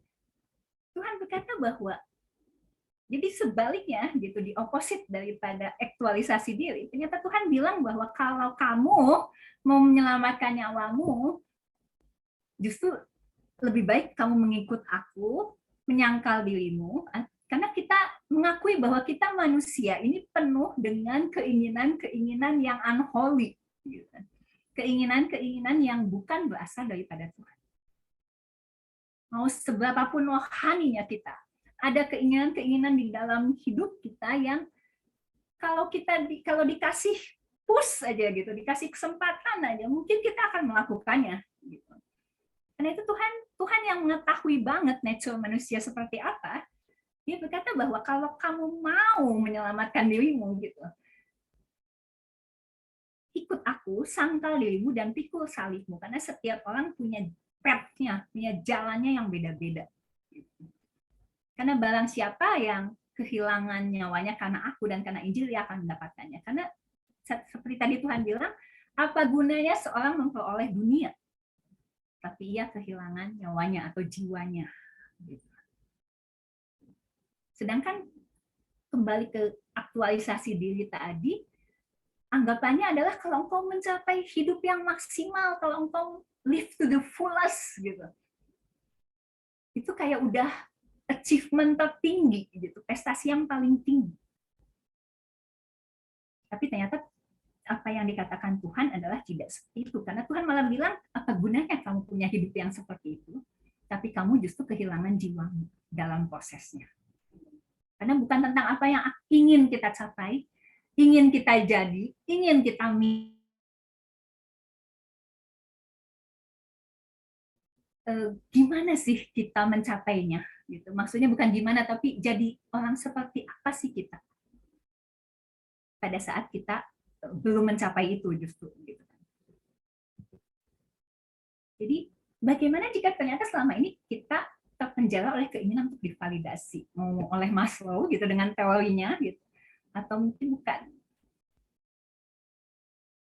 Tuhan berkata bahwa jadi sebaliknya, gitu, di opposite daripada aktualisasi diri. Ternyata Tuhan bilang bahwa kalau kamu mau menyelamatkan nyawamu, justru lebih baik kamu mengikut aku, menyangkal dirimu, karena kita mengakui bahwa kita manusia ini penuh dengan keinginan-keinginan yang unholy, gitu. Keinginan-keinginan yang bukan berasal daripada Tuhan. Mau seberapapun rohaninya kita, ada keinginan-keinginan di dalam hidup kita yang kalau dikasih push aja gitu, dikasih kesempatan aja, mungkin kita akan melakukannya. Gitu. Karena itu Tuhan yang mengetahui banget nature manusia seperti apa. Dia berkata bahwa kalau kamu mau menyelamatkan dirimu, gitu, ikut aku, sangkal dirimu dan pikul salibmu, karena setiap orang punya path-nya, punya jalannya yang beda-beda. Gitu. Karena barang siapa yang kehilangan nyawanya karena aku dan karena Injil, dia akan mendapatkannya. Karena seperti tadi Tuhan bilang, apa gunanya seorang memperoleh dunia, tapi ia kehilangan nyawanya atau jiwanya. Sedangkan kembali ke aktualisasi diri tadi, anggapannya adalah kalau engkau mencapai hidup yang maksimal, kalau engkau live to the fullest, gitu, itu kayak udah achievement tertinggi, gitu, prestasi yang paling tinggi. Tapi ternyata apa yang dikatakan Tuhan adalah tidak seperti itu, karena Tuhan malah bilang, apa gunanya kamu punya hidup yang seperti itu, tapi kamu justru kehilangan jiwamu dalam prosesnya. Karena bukan tentang apa yang ingin kita capai, ingin kita jadi, ingin kita miliki, gimana sih kita mencapainya gitu. Maksudnya bukan gimana, tapi jadi orang seperti apa sih kita pada saat kita belum mencapai itu justru gitu. Jadi bagaimana jika ternyata selama ini kita terpenjara oleh keinginan untuk divalidasi, mau oleh Maslow gitu dengan teorinya gitu, atau mungkin bukan.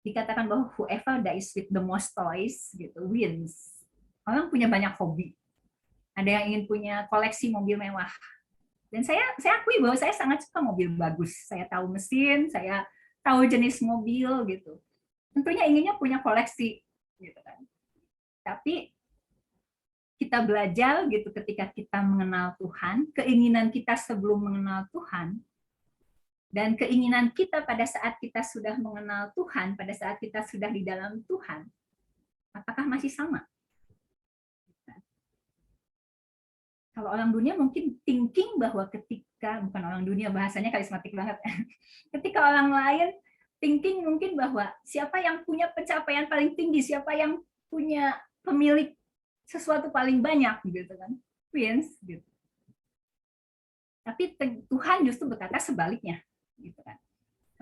Dikatakan bahwa whoever dies with the most toys gitu wins. Orang punya banyak hobi. Ada yang ingin punya koleksi mobil mewah. Dan saya akui bahwa saya sangat suka mobil bagus. Saya tahu mesin, saya tahu jenis mobil gitu. Tentunya inginnya punya koleksi gitu kan. Tapi kita belajar gitu ketika kita mengenal Tuhan, keinginan kita sebelum mengenal Tuhan, dan keinginan kita pada saat kita sudah mengenal Tuhan, pada saat kita sudah di dalam Tuhan, apakah masih sama? Kalau orang dunia mungkin thinking bahwa ketika, bukan orang dunia, bahasanya karismatik banget, ketika orang lain thinking mungkin bahwa siapa yang punya pencapaian paling tinggi, siapa yang punya pemilik sesuatu paling banyak, gitu kan, wins, gitu. Tapi Tuhan justru berkata sebaliknya, gitu kan.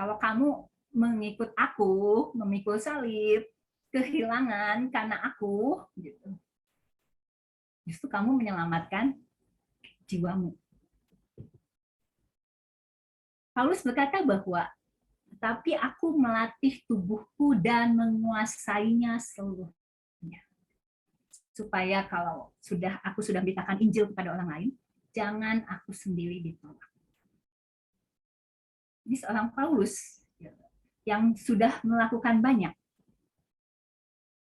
Kalau kamu mengikut aku, memikul salib, kehilangan karena aku, gitu. Justru kamu menyelamatkan jiwamu. Paulus berkata bahwa tapi aku melatih tubuhku dan menguasainya seluruhnya. Supaya kalau aku sudah beritakan Injil kepada orang lain, jangan aku sendiri ditolak. Ini seorang Paulus yang sudah melakukan banyak.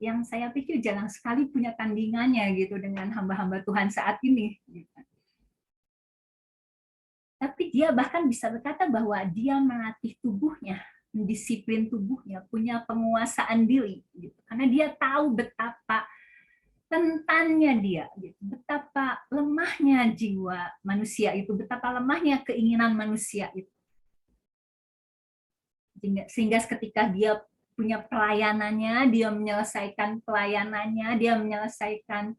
Yang saya pikir jarang sekali punya tandingannya gitu dengan hamba-hamba Tuhan saat ini. Tapi dia bahkan bisa berkata bahwa dia melatih tubuhnya, mendisiplin tubuhnya, punya penguasaan diri. Gitu. Karena dia tahu betapa rentannya dia, gitu. Betapa lemahnya jiwa manusia itu, betapa lemahnya keinginan manusia itu. Sehingga ketika dia punya pelayanannya, dia menyelesaikan pelayanannya, dia menyelesaikan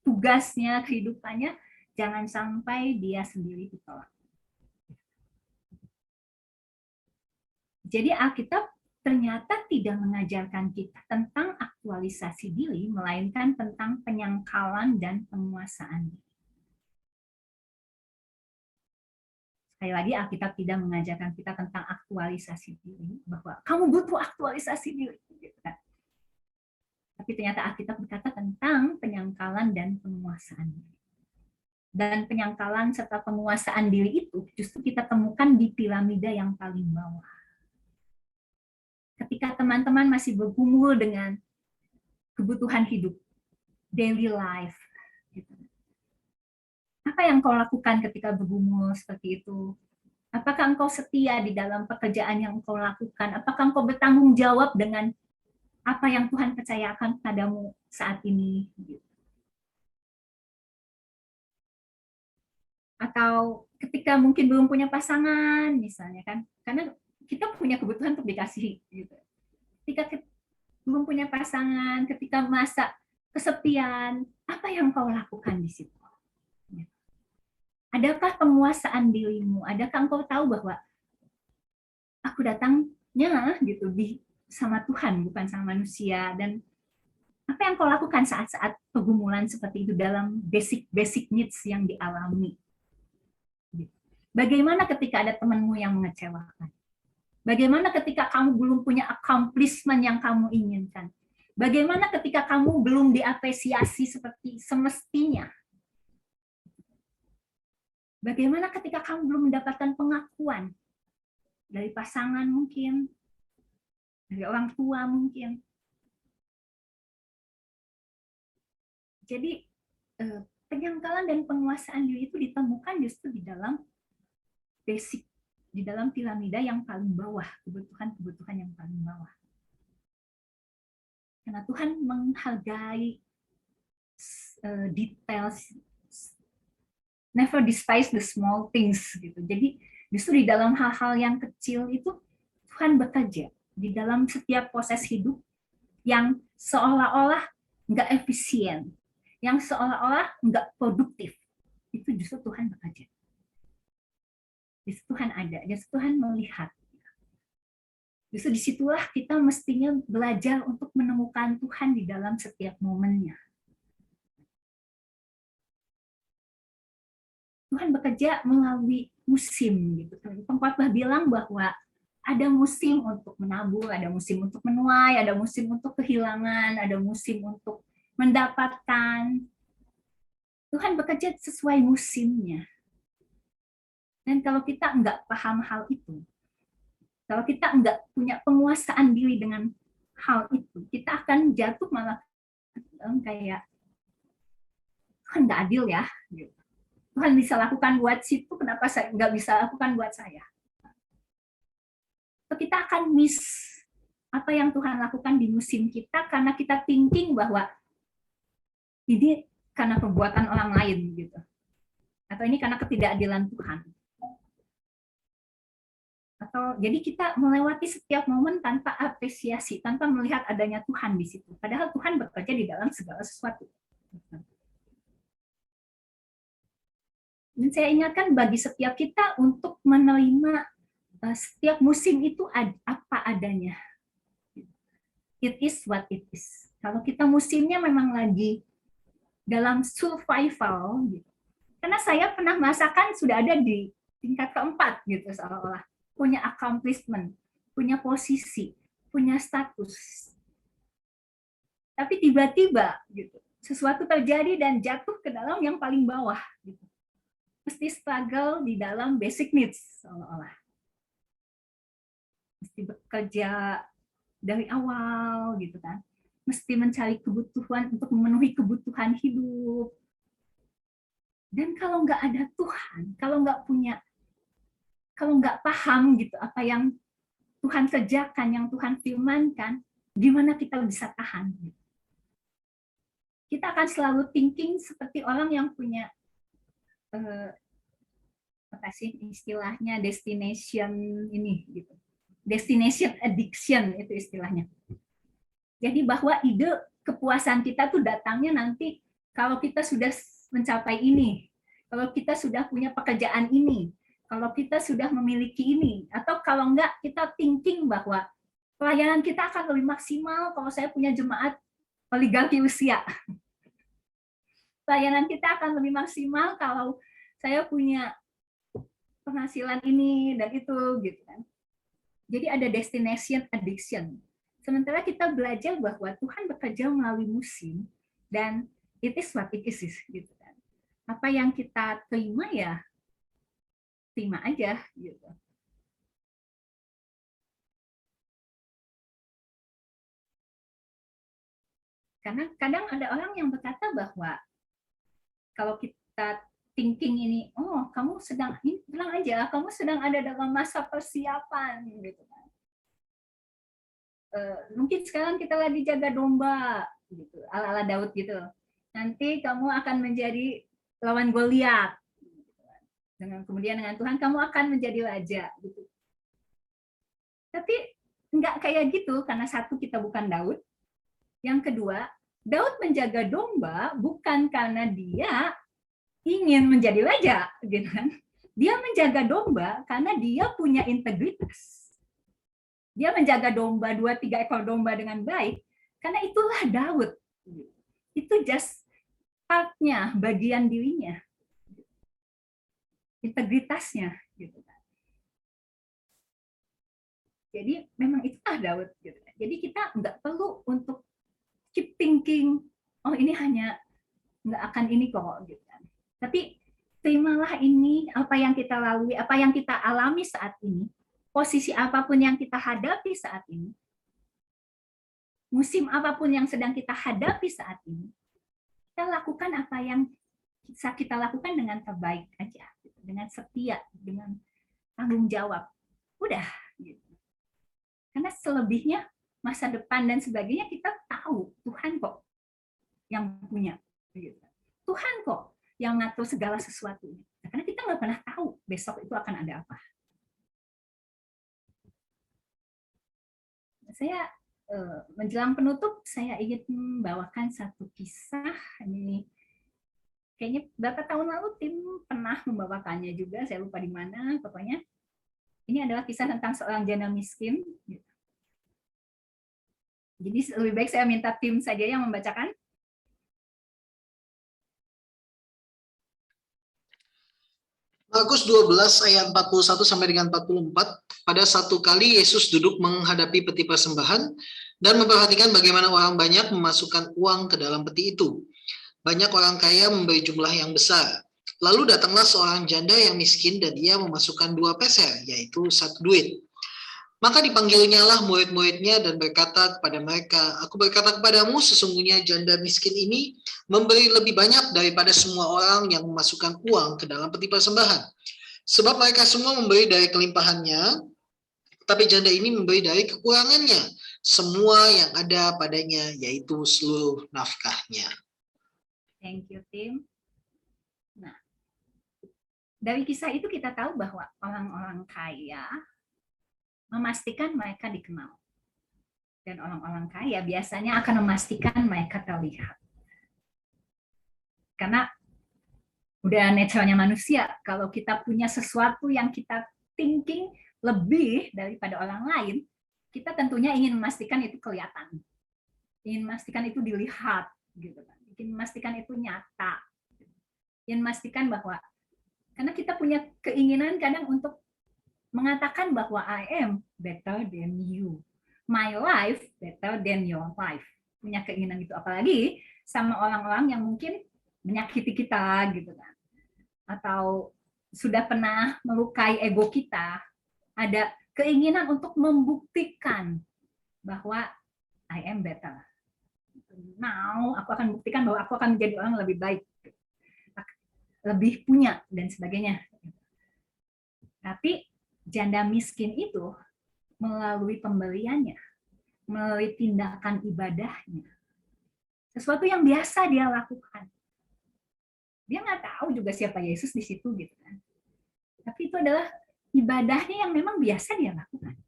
tugasnya, kehidupannya, jangan sampai dia sendiri ditolak. Jadi Alkitab ternyata tidak mengajarkan kita tentang aktualisasi diri, melainkan tentang penyangkalan dan penguasaan diri. Sekali lagi, Alkitab tidak mengajarkan kita tentang aktualisasi diri, bahwa kamu butuh aktualisasi diri. Tapi ternyata Alkitab berkata tentang penyangkalan dan penguasaan diri. Dan penyangkalan serta penguasaan diri itu justru kita temukan di piramida yang paling bawah. Ketika teman-teman masih bergumul dengan kebutuhan hidup, daily life, gitu. Apa yang kau lakukan ketika bergumul seperti itu? Apakah engkau setia di dalam pekerjaan yang engkau lakukan? Apakah engkau bertanggung jawab dengan apa yang Tuhan percayakan padamu saat ini? Atau ketika mungkin belum punya pasangan, misalnya kan, karena kita punya kebutuhan untuk dikasihi. Gitu. Ketika belum punya pasangan, ketika masa kesepian, apa yang kau lakukan di situ? Adakah penguasaan dirimu? Adakah engkau tahu bahwa aku datangnya gitu sama Tuhan, bukan sama manusia? Dan apa yang kau lakukan saat-saat pergumulan seperti itu dalam basic needs yang dialami? Bagaimana ketika ada temanmu yang mengecewakan? Bagaimana ketika kamu belum punya accomplishment yang kamu inginkan? Bagaimana ketika kamu belum diapresiasi seperti semestinya? Bagaimana ketika kamu belum mendapatkan pengakuan dari pasangan mungkin, dari orang tua mungkin? Jadi penyangkalan dan penguasaan diri itu ditemukan justru di dalam basic, di dalam piramida yang paling bawah, kebutuhan-kebutuhan yang paling bawah. Karena Tuhan menghargai details, never despise the small things gitu. Jadi justru di dalam hal-hal yang kecil itu Tuhan bekerja di dalam setiap proses hidup yang seolah-olah nggak efisien, yang seolah-olah nggak produktif, itu justru Tuhan bekerja. Justru Tuhan ada, justru Tuhan melihat. Justru disitulah kita mestinya belajar untuk menemukan Tuhan di dalam setiap momennya. Tuhan bekerja melalui musim. Gitu. Pengkhotbah bilang bahwa ada musim untuk menabur, ada musim untuk menuai, ada musim untuk kehilangan, ada musim untuk mendapatkan. Tuhan bekerja sesuai musimnya. Dan kalau kita nggak paham hal itu, kalau kita nggak punya penguasaan diri dengan hal itu, kita akan jatuh malah kayak Tuhan nggak adil ya. Tuhan bisa lakukan buat situ, kenapa saya nggak bisa lakukan buat saya? Kita akan miss apa yang Tuhan lakukan di musim kita karena kita thinking bahwa ini karena perbuatan orang lain gitu, atau ini karena ketidakadilan Tuhan. Atau jadi kita melewati setiap momen tanpa apresiasi, tanpa melihat adanya Tuhan di situ. Padahal Tuhan bekerja di dalam segala sesuatu. Dan saya ingatkan bagi setiap kita untuk menerima setiap musim itu apa adanya. It is what it is. Kalau kita musimnya memang lagi dalam survival, gitu. Karena saya pernah merasakan sudah ada di tingkat keempat gitu seolah-olah. Punya accomplishment, punya posisi, punya status. Tapi tiba-tiba gitu, sesuatu terjadi dan jatuh ke dalam yang paling bawah. Gitu. Mesti struggle di dalam basic needs seolah-olah. Mesti bekerja dari awal gitu kan. Mesti mencari kebutuhan untuk memenuhi kebutuhan hidup. Dan kalau nggak ada Tuhan, kalau nggak paham gitu apa yang Tuhan kerjakan, yang Tuhan firmankan, gimana kita bisa tahan? Kita akan selalu thinking seperti orang yang punya apa sih istilahnya destination ini gitu, destination addiction itu istilahnya. Jadi bahwa ide kepuasan kita tuh datangnya nanti kalau kita sudah mencapai ini, kalau kita sudah punya pekerjaan ini, kalau kita sudah memiliki ini, atau kalau enggak kita thinking bahwa pelayanan kita akan lebih maksimal kalau saya punya jemaat oligarki usia. Pelayanan kita akan lebih maksimal kalau saya punya penghasilan ini dan itu gitu kan. Jadi ada destination addiction. Sementara kita belajar bahwa Tuhan bekerja melalui musim dan it is what it is gitu kan. Apa yang kita terima ya terima aja gitu. Karena kadang ada orang yang berkata bahwa kalau kita thinking ini, oh kamu sedang ini bilang aja, kamu sedang ada dalam masa persiapan gitu kan. Mungkin sekarang kita lagi jaga domba gitu, ala-ala Daud gitu. Nanti kamu akan menjadi lawan Goliat. Kemudian dengan Tuhan kamu akan menjadi raja gitu. Tapi enggak kayak gitu karena satu kita bukan Daud. Yang kedua, Daud menjaga domba bukan karena dia ingin menjadi raja, gitu kan? Dia menjaga domba karena dia punya integritas. Dia menjaga domba 2-3 ekor domba dengan baik karena itulah Daud. Itu just partnya, bagian dirinya, integritasnya, gitu kan. Jadi memang itulah Daud. Gitu. Jadi kita nggak perlu untuk keep thinking, oh ini hanya nggak akan ini kok, gitu kan. Tapi terimalah ini, apa yang kita lalui, apa yang kita alami saat ini, posisi apapun yang kita hadapi saat ini, musim apapun yang sedang kita hadapi saat ini, kita lakukan apa yang bisa kita lakukan dengan terbaik aja, dengan setia, dengan tanggung jawab. Udah, gitu. Karena selebihnya masa depan dan sebagainya kita tahu Tuhan kok yang punya. Tuhan kok yang ngatur segala sesuatu. Karena kita nggak pernah tahu besok itu akan ada apa. Saya menjelang penutup, saya ingin membawakan satu kisah. Ini kayaknya berapa tahun lalu tim pernah membawakannya juga, saya lupa di mana, pokoknya ini adalah kisah tentang seorang janda miskin. Jadi lebih baik saya minta tim saja yang membacakan. Markus 12 ayat 41 sampai dengan 44. Pada satu kali Yesus duduk menghadapi peti persembahan dan memperhatikan bagaimana orang banyak memasukkan uang ke dalam peti itu. Banyak orang kaya memberi jumlah yang besar. Lalu datanglah seorang janda yang miskin dan ia memasukkan 2 peser, yaitu 1 duit. Maka dipanggilnyalah murid-muridnya dan berkata kepada mereka, "Aku berkata kepadamu, sesungguhnya janda miskin ini memberi lebih banyak daripada semua orang yang memasukkan uang ke dalam peti persembahan. Sebab mereka semua memberi dari kelimpahannya, tapi janda ini memberi dari kekurangannya, semua yang ada padanya, yaitu seluruh nafkahnya." Thank you, Tim. Nah, dari kisah itu kita tahu bahwa orang-orang kaya memastikan mereka dikenal. Dan orang-orang kaya biasanya akan memastikan mereka terlihat. Karena udah naturalnya manusia, kalau kita punya sesuatu yang kita thinking lebih daripada orang lain, kita tentunya ingin memastikan itu kelihatan. Ingin memastikan itu dilihat, gitu kan. Ingin memastikan itu nyata. Ingin memastikan bahwa, karena kita punya keinginan kadang untuk mengatakan bahwa I am better than you. My life better than your life. Punya keinginan itu, apalagi sama orang-orang yang mungkin menyakiti kita gitu kan. Atau sudah pernah melukai ego kita, ada keinginan untuk membuktikan bahwa I am better. Now, aku akan buktikan bahwa aku akan menjadi orang lebih baik, lebih punya, dan sebagainya. Tapi janda miskin itu melalui pemberiannya, melalui tindakan ibadahnya, sesuatu yang biasa dia lakukan. Dia nggak tahu juga siapa Yesus di situ gitu kan. Tapi itu adalah ibadahnya yang memang biasa dia lakukan.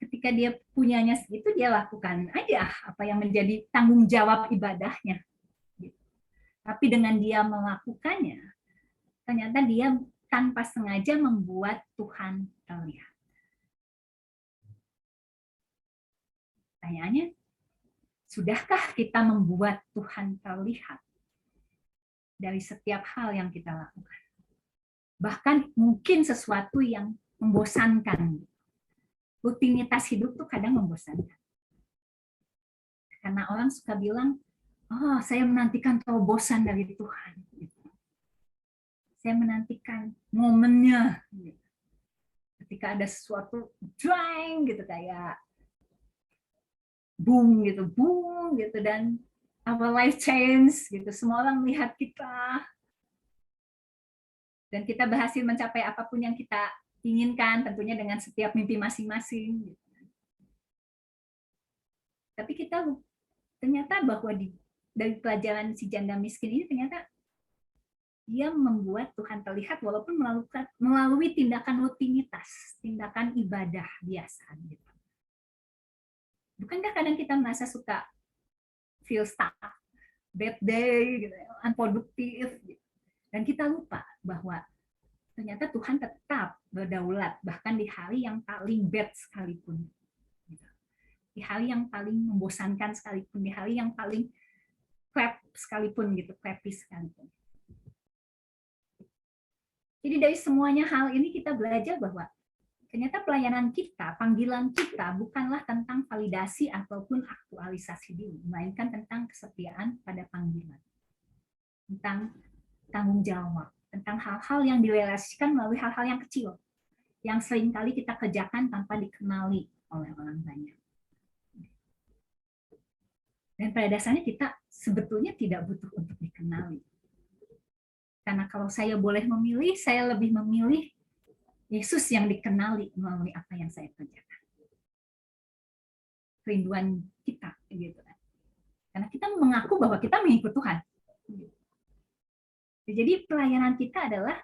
Ketika dia punyanya segitu, dia lakukan aja apa yang menjadi tanggung jawab ibadahnya. Tapi dengan dia melakukannya, ternyata dia tanpa sengaja membuat Tuhan terlihat. Pertanyaannya, sudahkah kita membuat Tuhan terlihat dari setiap hal yang kita lakukan? Bahkan mungkin sesuatu yang membosankan. Rutinitas hidup tuh kadang membosankan. Karena orang suka bilang, oh saya menantikan terobosan dari Tuhan. Saya menantikan momennya. Ketika ada sesuatu drang gitu, kayak boom gitu, dan our life change gitu. Semua orang melihat kita. Dan kita berhasil mencapai apapun yang kita inginkan, tentunya dengan setiap mimpi masing-masing. Tapi kita ternyata bahwa dari pelajaran si janda miskin ini, ternyata dia membuat Tuhan terlihat walaupun melalui tindakan rutinitas, tindakan ibadah biasa. Gitu. Bukankah kadang kita merasa suka feel stuck, bad day, gitu, unproduktif, gitu. Dan kita lupa bahwa ternyata Tuhan tetap berdaulat, bahkan di hari yang paling bad sekalipun. Gitu. Di hari yang paling membosankan sekalipun, di hari yang paling crap sekalipun, gitu, crappy sekalipun. Jadi dari semuanya hal ini kita belajar bahwa ternyata pelayanan kita, panggilan kita bukanlah tentang validasi ataupun aktualisasi diri, melainkan tentang kesetiaan pada panggilan. Tentang tanggung jawab, tentang hal-hal yang direlasikan melalui hal-hal yang kecil, yang seringkali kita kerjakan tanpa dikenali oleh orang banyak. Dan pada dasarnya kita sebetulnya tidak butuh untuk dikenali. Karena kalau saya boleh memilih, saya lebih memilih Yesus yang dikenali melalui apa yang saya kerjakan. Kerinduan kita, gitu. Karena kita mengaku bahwa kita mengikut Tuhan. Jadi pelayanan kita adalah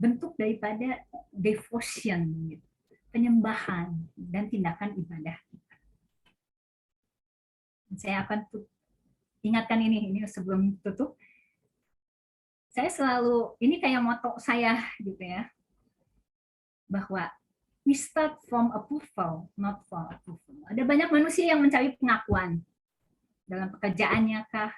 bentuk daripada devotion, gitu. Penyembahan dan tindakan ibadah kita. Saya akan ingatkan ini sebelum tutup. saya selalu, ini kayak moto saya gitu ya, bahwa we start from approval, not from approval. Ada banyak manusia yang mencari pengakuan dalam pekerjaannya kah,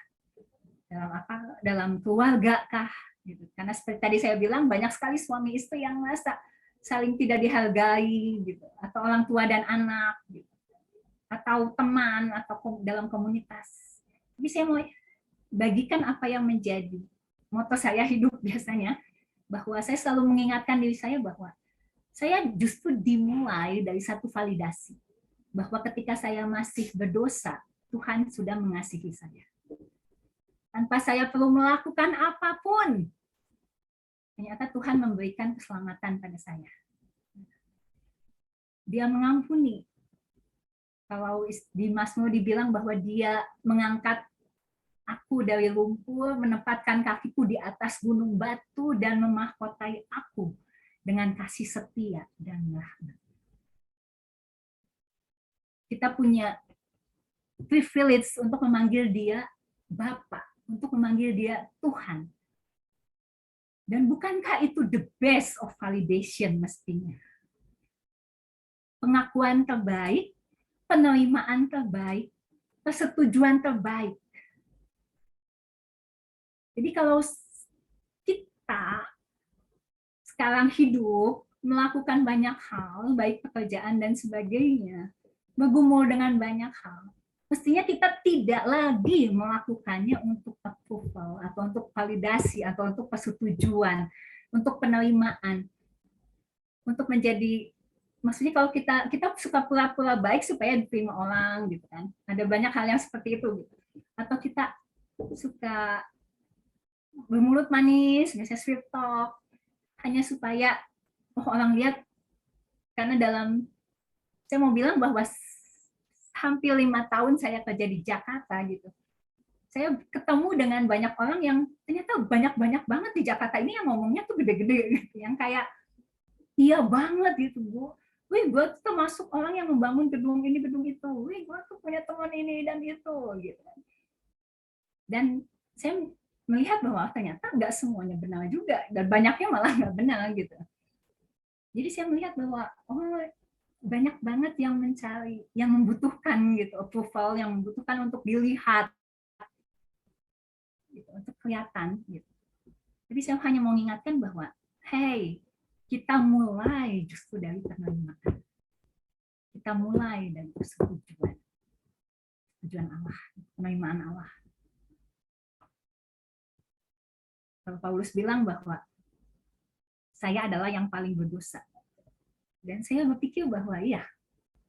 dalam keluarga kah, gitu. Karena seperti tadi saya bilang, banyak sekali suami istri yang merasa saling tidak dihargai, gitu, atau orang tua dan anak, gitu, atau teman, atau dalam komunitas. Tapi saya mau bagikan apa yang menjadi moto saya hidup biasanya, bahwa saya selalu mengingatkan diri saya bahwa saya justru dimulai dari satu validasi, bahwa ketika saya masih berdosa, Tuhan sudah mengasihi saya. Tanpa saya perlu melakukan apapun, ternyata Tuhan memberikan keselamatan pada saya. Dia mengampuni. Kalau di Mazmur dibilang bahwa dia mengangkat aku dari lumpur, menempatkan kakiku di atas gunung batu, dan memahkotai aku dengan kasih setia dan rahmat. Kita punya privilege untuk memanggil dia Bapa, untuk memanggil dia Tuhan. Dan bukankah itu the best of validation mestinya? Pengakuan terbaik, penerimaan terbaik, persetujuan terbaik. Jadi kalau kita sekarang hidup, melakukan banyak hal, baik pekerjaan dan sebagainya, bergumul dengan banyak hal, mestinya kita tidak lagi melakukannya untuk approval, atau untuk validasi, atau untuk persetujuan, untuk penerimaan, untuk menjadi, maksudnya kalau kita suka pura-pura baik supaya diterima orang, gitu kan. Ada banyak hal yang seperti itu, gitu. Atau kita suka bermulut manis, biasanya sweet talk, hanya supaya orang lihat. Karena saya mau bilang bahwa hampir 5 tahun saya kerja di Jakarta gitu, saya ketemu dengan banyak orang yang ternyata banyak banget di Jakarta ini yang ngomongnya tuh gede-gede gitu, yang kayak iya banget gitu, gue tuh termasuk orang yang membangun gedung ini gedung itu, gue tuh punya teman ini dan itu gitu. Dan saya melihat bahwa ternyata nggak semuanya benar juga, dan banyaknya malah nggak benar gitu. Jadi saya melihat bahwa banyak banget yang mencari, yang membutuhkan gitu approval, yang membutuhkan untuk dilihat, gitu, untuk kelihatan. Gitu. Jadi saya hanya mau mengingatkan bahwa, hey, kita mulai justru dari penerimaan. Kita mulai dari persetujuan Allah, penerimaan Allah. Kalau Paulus bilang bahwa saya adalah yang paling berdosa. Dan saya berpikir bahwa iya,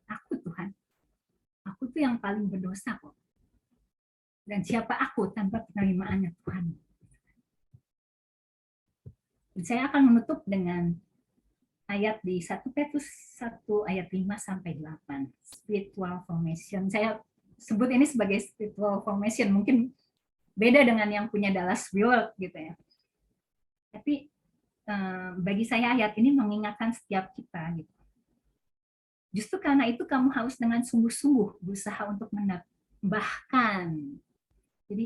aku Tuhan. Aku tuh yang paling berdosa kok. Dan siapa aku tanpa penerimaannya Tuhan. Dan saya akan menutup dengan ayat di 1 Petrus 1 ayat 5-8. Spiritual formation. Saya sebut ini sebagai spiritual formation. Mungkin beda dengan yang punya Dallas Willard gitu ya. Tapi bagi saya ayat ini mengingatkan setiap kita gitu. Justru karena itu kamu harus dengan sungguh-sungguh berusaha untuk menambahkan. Jadi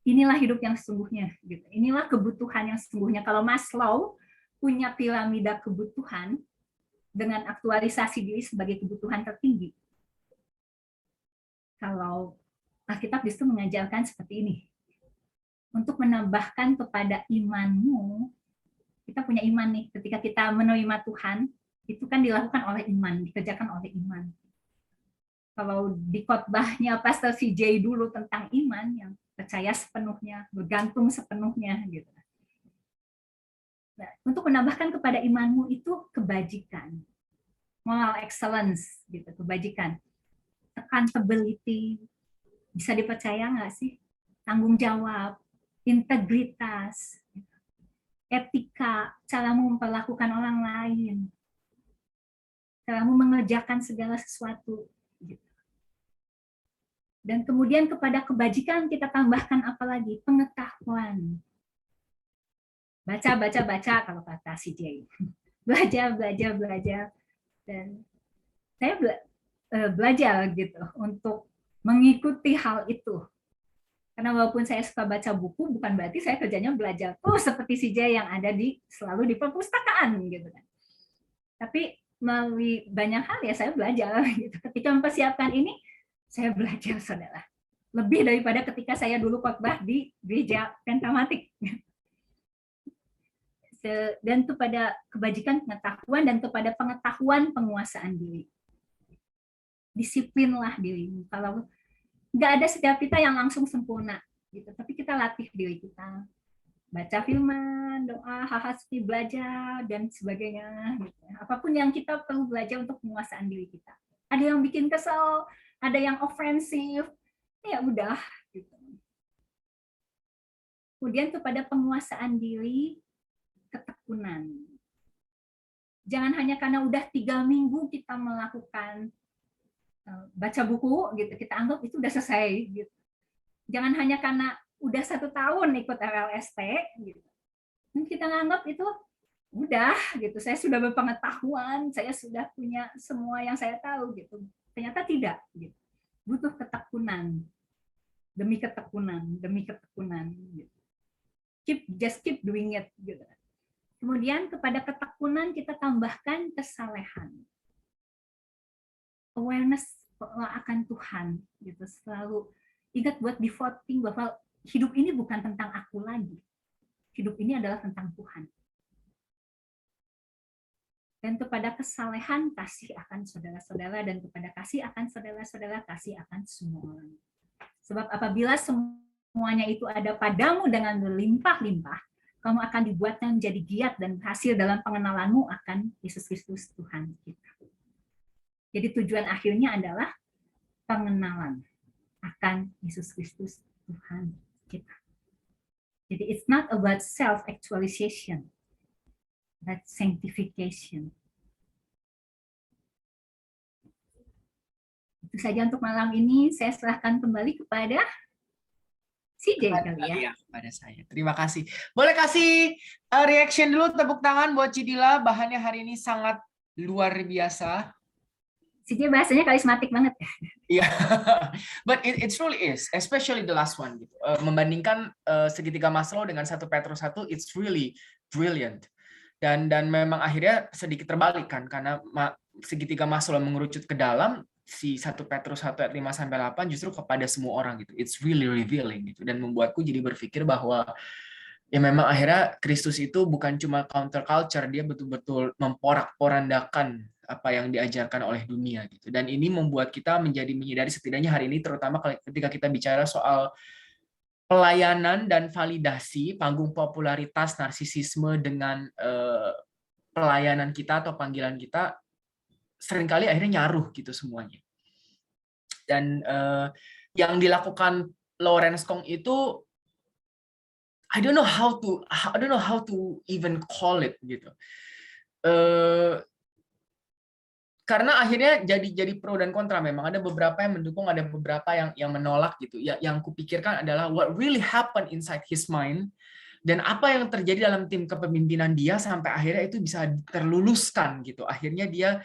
inilah hidup yang sesungguhnya gitu. Inilah kebutuhan yang sesungguhnya. Kalau Maslow punya piramida kebutuhan dengan aktualisasi diri sebagai kebutuhan tertinggi. Kalau Alkitab justru mengajarkan seperti ini. Untuk menambahkan kepada imanmu, kita punya iman nih, ketika kita menerima Tuhan, itu kan dilakukan oleh iman, dikerjakan oleh iman. Kalau di khotbahnya Pastor CJ dulu tentang iman, yang percaya sepenuhnya, bergantung sepenuhnya, gitu. Nah, untuk menambahkan kepada imanmu itu kebajikan, moral excellence, gitu, kebajikan, accountability, bisa dipercaya nggak sih? Tanggung jawab, integritas, etika, caramu memperlakukan orang lain, caramu mengerjakan segala sesuatu. Gitu. Dan kemudian kepada kebajikan kita tambahkan apa lagi? Pengetahuan. Baca kalau kata CJ. Belajar. Dan saya belajar gitu untuk mengikuti hal itu. Karena walaupun saya suka baca buku, bukan berarti saya kerjanya belajar terus seperti si Jay yang ada selalu di perpustakaan gitu kan. Tapi melalui banyak hal ya saya belajar gitu. Ketika mempersiapkan ini, saya belajar, saudara. Lebih daripada ketika saya dulu khotbah di gereja Pentamatik. Dan kepada kebajikan pengetahuan dan kepada pengetahuan penguasaan diri. Disiplinlah dirimu. Kalau nggak ada setiap kita yang langsung sempurna, gitu. Tapi kita latih diri kita. Baca firman, doa, hal-hal seperti belajar, dan sebagainya. Gitu. Apapun yang kita perlu belajar untuk penguasaan diri kita. Ada yang bikin kesel, ada yang ofensif, ya udah. Gitu. Kemudian kepada penguasaan diri, ketekunan. Jangan hanya karena udah 3 minggu kita melakukan baca buku, gitu, kita anggap itu udah selesai. Gitu. Jangan hanya karena udah 1 tahun ikut RLST, gitu. Kita nganggap itu udah, gitu. Saya sudah berpengetahuan, saya sudah punya semua yang saya tahu, gitu. Ternyata tidak, gitu. Butuh ketekunan, demi ketekunan, demi ketekunan. Gitu. Just keep doing it, gitu. Kemudian kepada ketekunan kita tambahkan kesalehan. Awareness akan Tuhan, gitu. Selalu ingat buat devoting bahwa hidup ini bukan tentang aku lagi. Hidup ini adalah tentang Tuhan. Dan kepada kesalehan kasih akan saudara-saudara, dan kepada kasih akan saudara-saudara kasih akan semua orang. Sebab apabila semuanya itu ada padamu dengan berlimpah-limpah, kamu akan dibuatnya menjadi giat dan berhasil dalam pengenalanmu akan Yesus Kristus Tuhan kita. Jadi tujuan akhirnya adalah pengenalan akan Yesus Kristus Tuhan kita. Jadi it's not about self-actualization, but sanctification. Itu saja untuk malam ini. Saya serahkan kembali kepada si Jay kali ya. Iya, kepada saya. Terima kasih. Boleh kasih reaction dulu, tepuk tangan buat Cidila. Bahannya hari ini sangat luar biasa. Si Jay bahasanya karismatik banget ya. Iya, but it truly is, especially the last one. Gitu. Membandingkan segitiga Maslow dengan 1 Petrus 1, it's really brilliant. Dan memang akhirnya sedikit terbalik kan, karena segitiga Maslow mengerucut ke dalam, si 1 Petrus 1 ayat 5-8 justru kepada semua orang gitu. It's really revealing gitu, dan membuatku jadi berpikir bahwa ya memang akhirnya Kristus itu bukan cuma counter culture, dia betul-betul memporak-porandakan apa yang diajarkan oleh dunia gitu. Dan ini membuat kita menjadi menyadari setidaknya hari ini, terutama ketika kita bicara soal pelayanan dan validasi, panggung popularitas, narsisisme dengan pelayanan kita atau panggilan kita, seringkali akhirnya nyaruh gitu semuanya. Dan yang dilakukan Lawrence Kong itu, I don't know how to even call it gitu. Karena akhirnya jadi pro dan kontra. Memang ada beberapa yang mendukung, ada beberapa yang menolak gitu. Yang kupikirkan adalah what really happened inside his mind, dan apa yang terjadi dalam tim kepemimpinan dia sampai akhirnya itu bisa terluluskan gitu. Akhirnya dia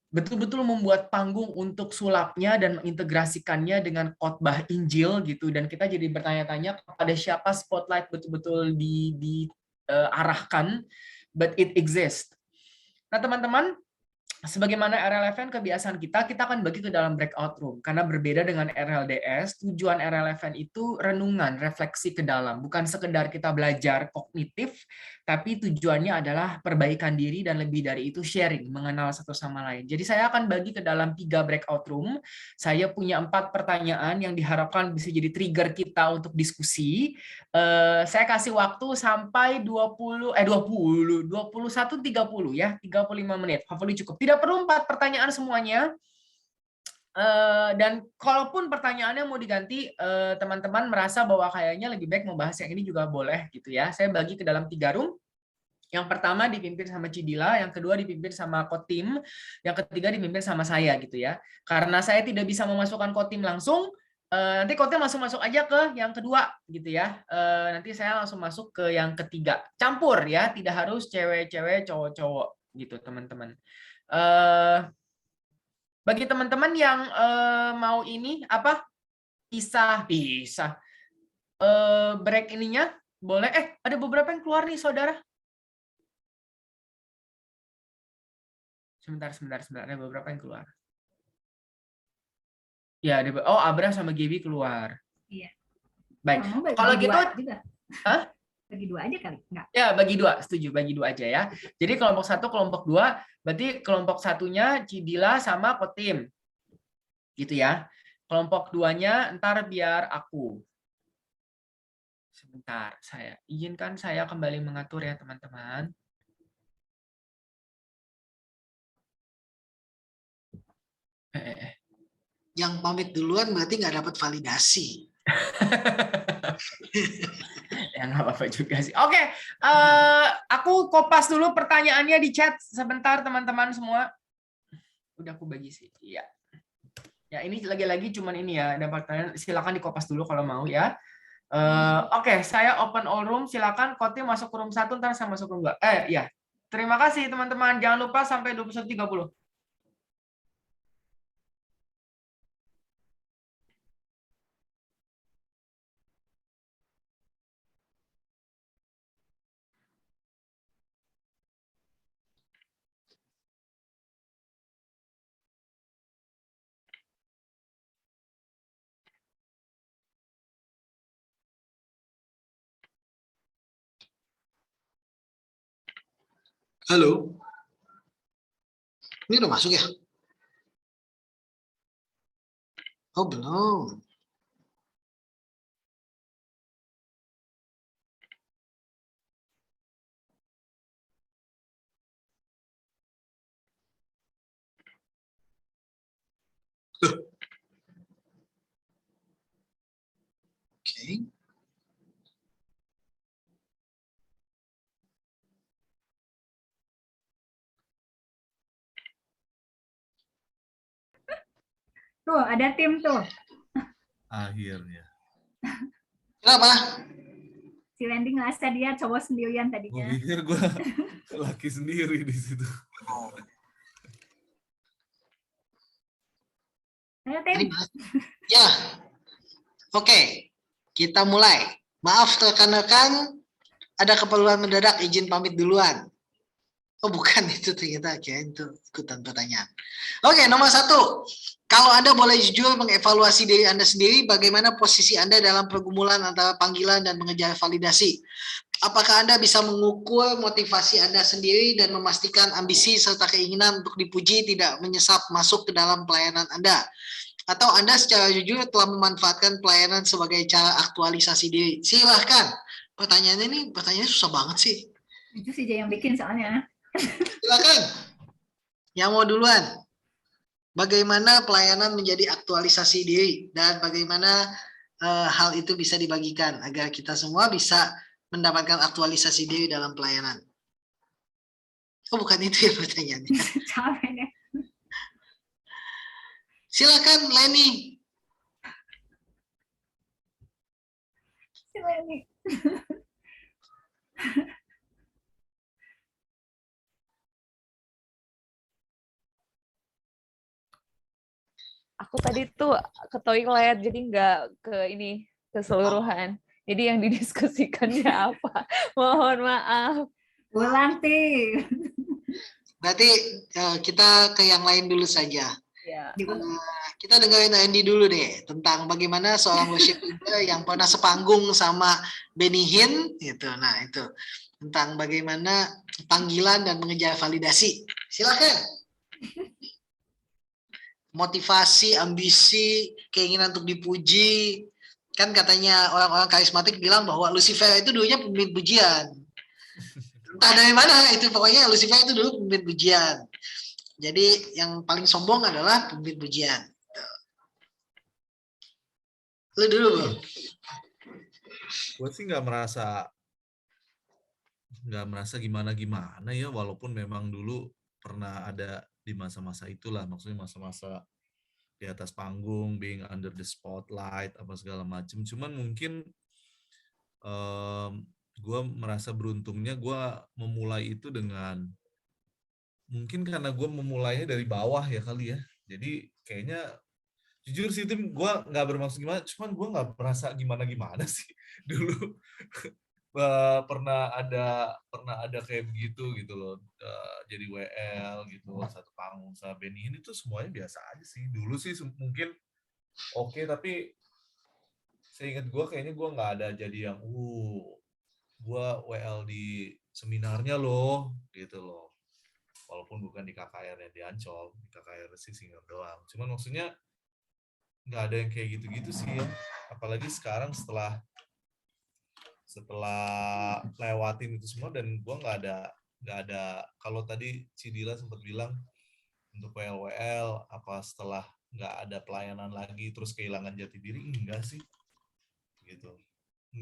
betul-betul membuat panggung untuk sulapnya dan mengintegrasikannya dengan khotbah Injil gitu, dan kita jadi bertanya-tanya kepada siapa spotlight betul-betul diarahkan, but it exists. Nah teman-teman, sebagaimana RLFN kebiasaan kita akan bagi ke dalam breakout room, karena berbeda dengan RLDS, tujuan RLFN itu renungan, refleksi ke dalam, bukan sekedar kita belajar kognitif, tapi tujuannya adalah perbaikan diri dan lebih dari itu sharing, mengenal satu sama lain. Jadi saya akan bagi ke dalam 3 breakout room. Saya punya 4 pertanyaan yang diharapkan bisa jadi trigger kita untuk diskusi. Saya kasih waktu sampai 21.30 ya, 35 menit. Hopefully cukup. Tidak perlu 4 pertanyaan semuanya. Dan kalaupun pertanyaannya mau diganti, teman-teman merasa bahwa kayaknya lebih baik membahas yang ini juga boleh gitu ya. Saya bagi ke dalam 3 room. Yang pertama dipimpin sama Cidila, yang kedua dipimpin sama Kotim, yang ketiga dipimpin sama saya gitu ya. Karena saya tidak bisa memasukkan Kotim langsung, nanti Kotim langsung masuk aja ke yang kedua gitu ya. Nanti saya langsung masuk ke yang ketiga. Campur ya, tidak harus cewek-cewek, cowok-cowok gitu teman-teman. Bagi teman-teman yang mau ini pisah break ininya boleh. Ada beberapa yang keluar nih, saudara. Sebentar. Ada beberapa yang keluar. Ya, Abra sama Gaby keluar. Iya. Baik. Mau bagi Kalau dua gitu, juga. Hah? Bagi dua aja kali, enggak? Ya, bagi dua, setuju, bagi dua aja ya. Jadi kelompok 1, kelompok 2, berarti kelompok 1-nya Cidila sama Kotim. Gitu ya. Kelompok 2-nya ntar biar aku. Sebentar, izinkan saya kembali mengatur ya, teman-teman. Yang pamit duluan berarti nggak dapat validasi. Ya nggak apa-apa juga sih. Oke, aku kopas dulu pertanyaannya di chat sebentar, teman-teman semua. Udah aku bagi sih. Iya. Ya ini lagi-lagi cuman ini ya, ada pertanyaan. Silakan dikopas dulu kalau mau ya. Oke, saya open all room. Silakan Koti masuk ke room 1, ntar saya masuk room 2. Ya. Terima kasih teman-teman. Jangan lupa sampai 21.30. Halo. Ini udah masuk ya? Oh, belum. Loh. Oke. Tuh, ada tim tuh. Akhirnya. Kenapa? Si Wendy ngerasa dia cowok sendirian Gue tadinya. pikir gue laki sendiri di situ. Ayo, tim. Ya. Oke. Kita mulai. Maaf rekan-rekan, ada keperluan mendadak, izin pamit duluan. Oh bukan, itu ternyata itu ikutan pertanyaan. Oke, nomor 1. Kalau Anda boleh jujur mengevaluasi diri Anda sendiri, bagaimana posisi Anda dalam pergumulan antara panggilan dan mengejar validasi? Apakah Anda bisa mengukur motivasi Anda sendiri dan memastikan ambisi serta keinginan untuk dipuji tidak menyesap masuk ke dalam pelayanan Anda? Atau Anda secara jujur telah memanfaatkan pelayanan sebagai cara aktualisasi diri? Silahkan. Pertanyaannya susah banget sih. Itu sih yang bikin soalnya. Silakan. Yang mau duluan. Bagaimana pelayanan menjadi aktualisasi diri dan bagaimana hal itu bisa dibagikan agar kita semua bisa mendapatkan aktualisasi diri dalam pelayanan. Oh bukan itu ya pertanyaannya. Capek deh. Silakan Leni. Si Lenny. Aku tadi tuh ke toilet, jadi nggak ke ini keseluruhan. Jadi yang didiskusikannya apa? Mohon maaf. Pulang, tim. Berarti kita ke yang lain dulu saja. Ya. Kita dengerin Andy dulu deh tentang bagaimana seorang worship leader yang pernah sepanggung sama Benny Hinn gitu. Nah, itu tentang bagaimana panggilan dan mengejar validasi. Silakan. Motivasi, ambisi, keinginan untuk dipuji. Kan katanya orang-orang karismatik bilang bahwa Lucifer itu dulunya pemimpin pujian. Entah dari mana itu, pokoknya Lucifer itu dulu pemimpin pujian. Jadi yang paling sombong adalah pemimpin pujian. Lu dulu, Bro. Gue sih nggak merasa gimana-gimana ya, walaupun memang dulu pernah ada di masa-masa itulah, maksudnya masa-masa di atas panggung, being under the spotlight, apa segala macam. Cuman mungkin gue merasa beruntungnya gue memulai itu dengan, mungkin karena gue memulainya dari bawah ya kali ya. Jadi kayaknya Jujur sih Tim, gue nggak bermaksud gimana, cuman gue nggak merasa gimana sih dulu. pernah ada kayak begitu gitu loh, jadi WL gitu satu panggung sama Benny ini tuh semuanya biasa aja sih dulu sih, mungkin oke, tapi seingat gue kayaknya gue nggak ada jadi yang gue WL di seminarnya loh gitu loh, walaupun bukan di KKR ya, di Ancol, di KKR sih Singer doang, cuman maksudnya nggak ada yang kayak gitu-gitu sih ya. Apalagi sekarang setelah lewatin itu semua, dan gue nggak ada kalau tadi Cidila sempat bilang untuk WL apa setelah nggak ada pelayanan lagi terus kehilangan jati diri, enggak sih gitu.